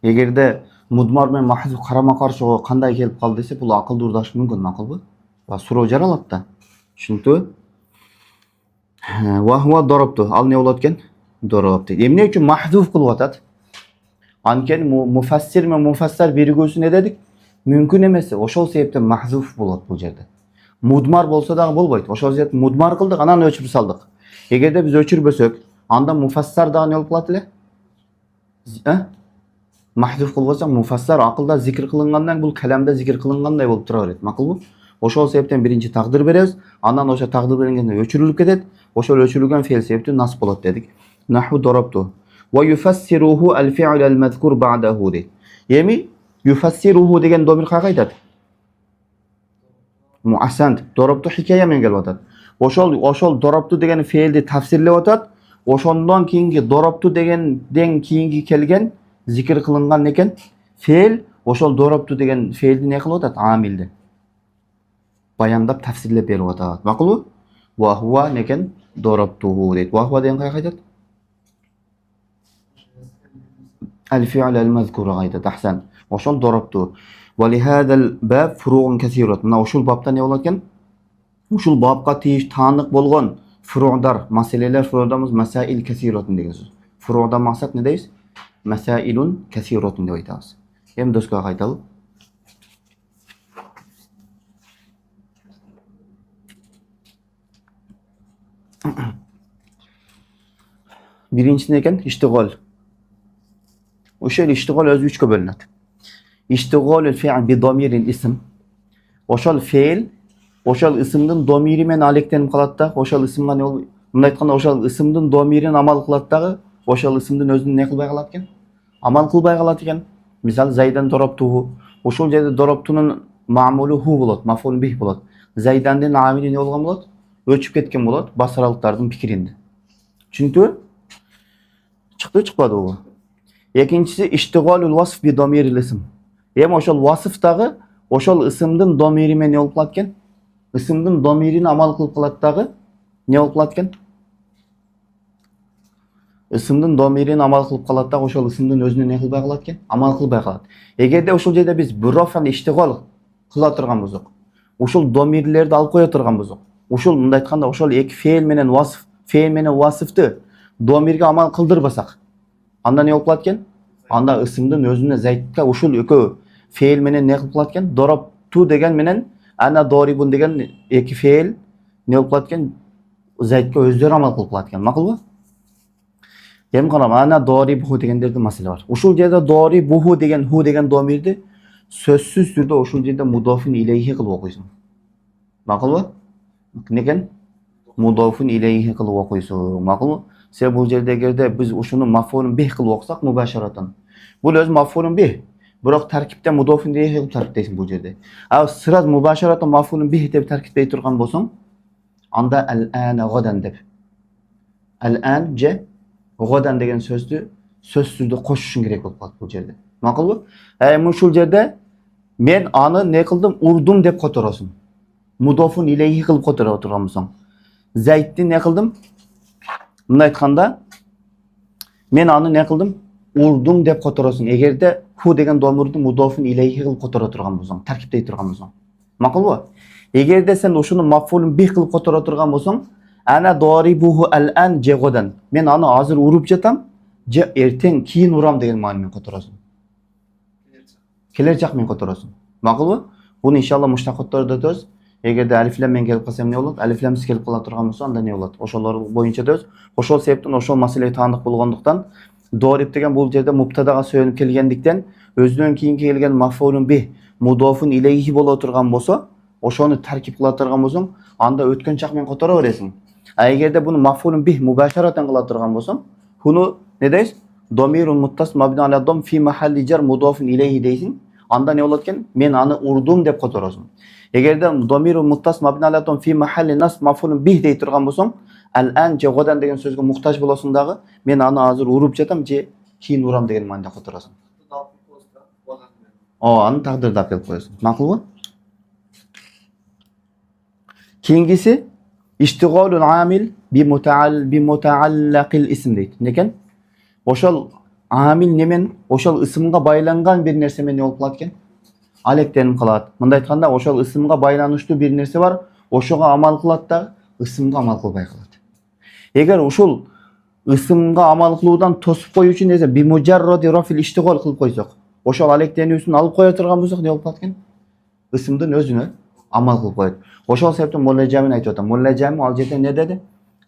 Egerde mudmar men mahzuf karama karşı kanday kelip kaldı dese bul akılda urdaş mümkün. Makul bu? Va suroo jaralat da. Çünkü wa huwa darabtu. Al ne bolat eken? Darabtu. Emne üçün mahzuf kılıp atat? Anken mufassir men mufassar birigösü ne dedik? Mümkün emas. Oşol sebepten mahzuf bolat bu jerde. Mudmar bolsa da bolboyt. Oşol sebepten mudmar kıldık, anan öçürüp saldık. Egerde biz öçürбөсөк, anda mufassar da ne bolup kalat ele? Mahzuf kılıp atsak mufassar akılda zikir kılıngandan bul kalamda zikir kılınganday bolup tura berет. Makul bu? Oşol sebepten birinci taqdir berебиз, andan oşo taqdir berengende öçürülüp ketet. Oşol öçürülgön feil sebepti nasip bolat dedik. Nahvu darabtu. Ve yufassiruhu el-fi'l el-mezkur ba'dahu deyt. Yemi yufassiruhu degen domir kaga aytat? Muassant. Darabtu hikaya men gelip atat. Oşol darabtu degen feildi tafsirlep atat. Oşondan keyingi darabtu degenden keyingi kelgen zikir kılıngan eken feil oşol darabtu degen feildi ne kılıp atat? Amildi. Bayandap tafsirlep berip atat. Makul? Wa huwa neken darabtuhu deyt. Wa huwa degen kaga aytat? El-fi'l el-mezkur aytat. Ahsan. Oşol darabtu. Ve lihadal bab furu'un kesirat. Mına oşul babda ne bolat eken? Oşul babga tanık bolgon furu'dar, meseleler furu'damız masail kesiratın degen söz. Furu'da maksat ne deyiz? Masailun kesiratun dep aytabız. Hem doska qaytalı. Birincisi ne eken? İştigal. Oşol iştigal özü üçke bölünat. İştigalul fi'l bi damiril ism. Oşol feil oşol ismdin domiri men alektenip kalat da oşol ismga ne bolot? Munda aytkanda oşol ismdin domirin amal kılat dagı oşol ismdin özünü ne kılbay kalat eken? Amal kılbay kalat eken. Misal Zaydan darabtuhu. Ошол жерде дарабтунун мамулу ху болот, мафулун бих болот. Зайдандын амили не болгон болот? Өчүп кеткен болот басаралыктардын пикиринде. Түшүндүңбү? Чыкты, чыкпадыбы? Экинчиси иштигалул васф би домирил исм. Эми ошол васфтагы ошол ысымдын домири менен не болуп калат экен? Ысымдын домирине амал кылып калат дагы не болуп калат экен? Isımdın domirini amal kılıp kalat da ошол ысымдын өзүнө не кылбай калат экен? Амал кылбай калат. Эгерде ошол жерде биз биррофан иштигал кыла турган болсок, ошол домирлерди алып кое турган болсок, ошол мындай айтканда ошол эки фейл менен васыфты домирге амал кылдырбасак, анда не болуп калат экен? Анда ысымдын өзүнө зайтка ушул экөө фейл менен не кылып калат экен? Доропту деген менен ана дорибун деген эки фейл не болуп калат экен? Зайтка өздөрү амал кылып калат экен. Макулбу? Эми карам, ана дори буху дегендерде маселе бар. Ушул жерде дори буху деген ху деген домирди сөзсүз түрдө ушул жерде мудофун илейхи кылып окуйсуң. Макулбу? Некен? Мудофун илейхи кылып окуйсуң. Макулбу? Себеби бул жерде эгерде биз ушуну мафулун бих кылып окусак мубашарatan. Бул өзү мафулун бих. Бирок таркипте мудофун илейхи кылып таркиптейсиң бул жерде. А сыраз мубашарatan мафулун бих деп таркиптей турган болсоң, анда ал-ана гадан деп. Al-an же Годан деген сөздү сөзсүздү кошушуң керек болуп калат бул жерде. Макулбу? Эми ушул жерде мен аны не кылдым? Урдум деп которосуң. Мудофун илейхи кылып которо турган болсоң. Зайтти не кылдым? Мындай айтканда мен аны не кылдым? Урдум деп которосуң. Эгерде ху деген домирди мудофун илейхи кылып которо турган болсоң, таркиптей турган болсоң. Макулбу? Эгерде сен ушуну мафулун бих кылып которо турган болсоң, Ana doribuhu al-an je godan. Men аны азыр уруп жатам, же эртең кийин урам деген маанимен которосуң. Келер жак менен которосуң. Макулбу? Буну иншалла муштакоттордо өтөбүз. Эгерде алиф лам менен келип калса эмне болот? Алиф ламсыз келип кала турган болсо, анда не болот? Ошолор боюнча өтөбүз. Ошол себептен ошол маселеге таандык болгондуктан дориб деген бул жерде муптадага сөйөнүп келгендиктен өзүнөн кийинки келген мафулун бих мудофун илейхи боло турган болсо, ошону таркип кыла турган болсоң, анда өткөн чак менен которо бересиң. А эгерде буну мафулун бих мубашарatan кыла турган болсоң, хуну не дейсиң? Домирун муттас мабни аля дом фи махалли жар мудофун илейхи дейсиң. Анда не болот экен? Мен аны урдум деп которосуң. Эгерде домирун муттас мабни аля дом фи махалли нас мафулун бих дей турган болсоң, ал-ан же годан деген сөзгө муктаж болосуң дагы, мен аны азыр уруп жатам же кийин урам деген мааниде которосуң. Аны тагдырда алып келип коесуң. Макулбу? Кийингиси İştigalul amil bi mutaallaqil ism deydi. Neken? Oşol amil nemen, oşol ısımga baylangan bir nerse men ne bolуп калат экен? Алектенип калат. Мындай айтканда, ошол ысымга байланыштуу бир нерсе бар, ошого амал кылат да, ысымга амал кылбай калат. Эгер ушул ысымга амал кылуудан тосуп коюу үчүн эсе би мужарради рафил иштигал кылып койсок, ошол алектенүүсүн алып кое турган болсок, не болуп калат экен? Ысымдын өзүнө амал кылып коет. Ошол себептен Молла Жамин айтып атам. Молла Жамин ал жерде не деди?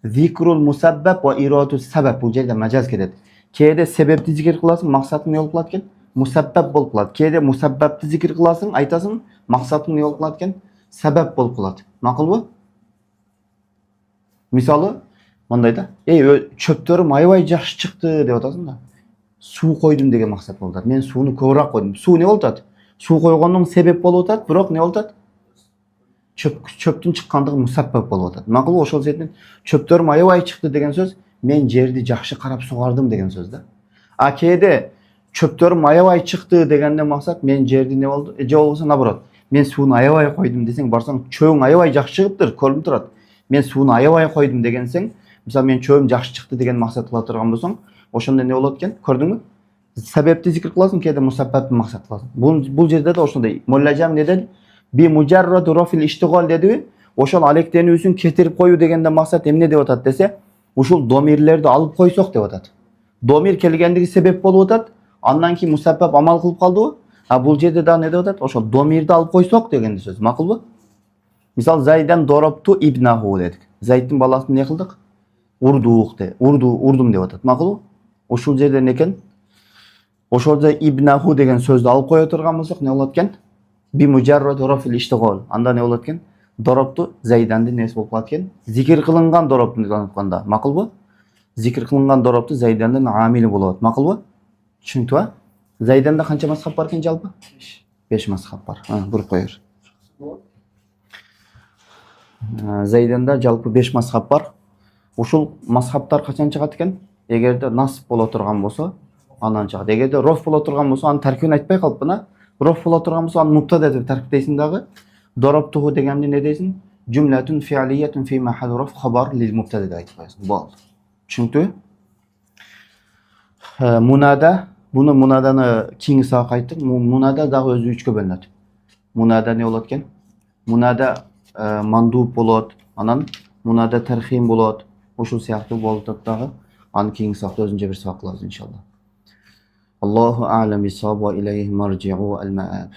Зикрул мусаббаб ва иратус сабаб. Бул жерде мажаз келет. Кээде себепти зикир кыласың, максатың не болуп калат экен? Мусаббаб болуп калат. Кээде мусаббабты зикир кыласың, айтасың, максатың не болуп калат экен? Сабаб болуп калат. Макулбу? Мисалы, мындай да, чөптөрүм аябай жакшы чыкты деп атасың да. Суу койдум деген максат болуп атат. Мен сууну көбүрөөк койдум. Суу не болуп атат? Суу койгондун себеп болуп атат, бирок не болуп атат? Çöptün çıkkandығы musabbab болуп атат. Макул ошол себептен чөптөрүм аябай чыкты деген сөз, мен жерди жакшы карап сугардым деген сөз да. А кээде чөптөрүм аябай чыкты дегенде максат мен жерди не болду? Же болбосо наоборот, мен сууну аябай койдум десең, барсаң чөбүң аябай жакшы чыгыптыр, көрүнүп турат. Мен сууну аябай койдум дегенсең, мисалы мен чөбүм жакшы чыкты деген максат кыла турган болсоң, ошондо не болот экен? Көрдүңбү? Себепти зикир кыласың, кээде мусаббабты максат кыласың. Бул жерде да ошондой. Молла Жам не деди? Bir mujarrad rafil iştigal dedi. Oşol alektenүүsүн кетирип коюу дегенде максат эмне деп атат десе, ушул домирлерди алып койсок деп атат. Домир келгендиги себеп болуп атат. Андан кийин мусаббаб амал кылып калдыбы? А бул жерде да не деп атат? Ошол домирди алып койсок деген сөз. Макулбу? Мисал Зайдан доропту ибнаху дедик. Зайдтын баласын не кылдык? Урдук де. Урдум деп атат. Макулбу? Ушул жерде не экен? Ошол жерде ибнаху деген сөздү алып кое турган болсок не болот экен? Bir mujarrad rafil iştigal. Anda ne болот экен? Дорабту Зайданды нерсе болуп калат экен. Зикир кылынган дорабтын айтканда. Макулбу? Зикир кылынган дорабту Зайдандын амили болот. Макулбу? Түшүнүктүбү? Zaydanda qancha mazhab bor ekan jalbı? 5 mazhab bor. Ha, burib qo'yar. Zaydanda jalbı 5 mazhab bor. Ушул mazhablar qachon chiqadi ekan? Agarda nasb bo'la turgan bo'lsa, anan chiqadi. Agarda rof bo'la turgan bo'lsa, uni tarkibini aytmay qolibman. Rof bo'la turgan bo'lsa, uni mubtada deb tarkiblaysan дағы. Darabtuhu deganda ne deysan? Jumlatun fi'liyatun fi mahall raf xabar lil mubtada deb aytib qo'yasan. Bo'ldi. Tushuntu? Munada, buni munadani keyingisaga qaytib, munada дағы o'zi 3 ga bo'linadi. Munada ne bo'ladi ekan? Munada mandub bo'ladi, anan munada tarhim bo'ladi. Oşul siyaqti bo'ladi дағы. Ani keyingi safta o'zincha bir saqlaymiz inshaalloh. Allohu a'lam bis-sawab va ilayhi marji'u al-ma'ab.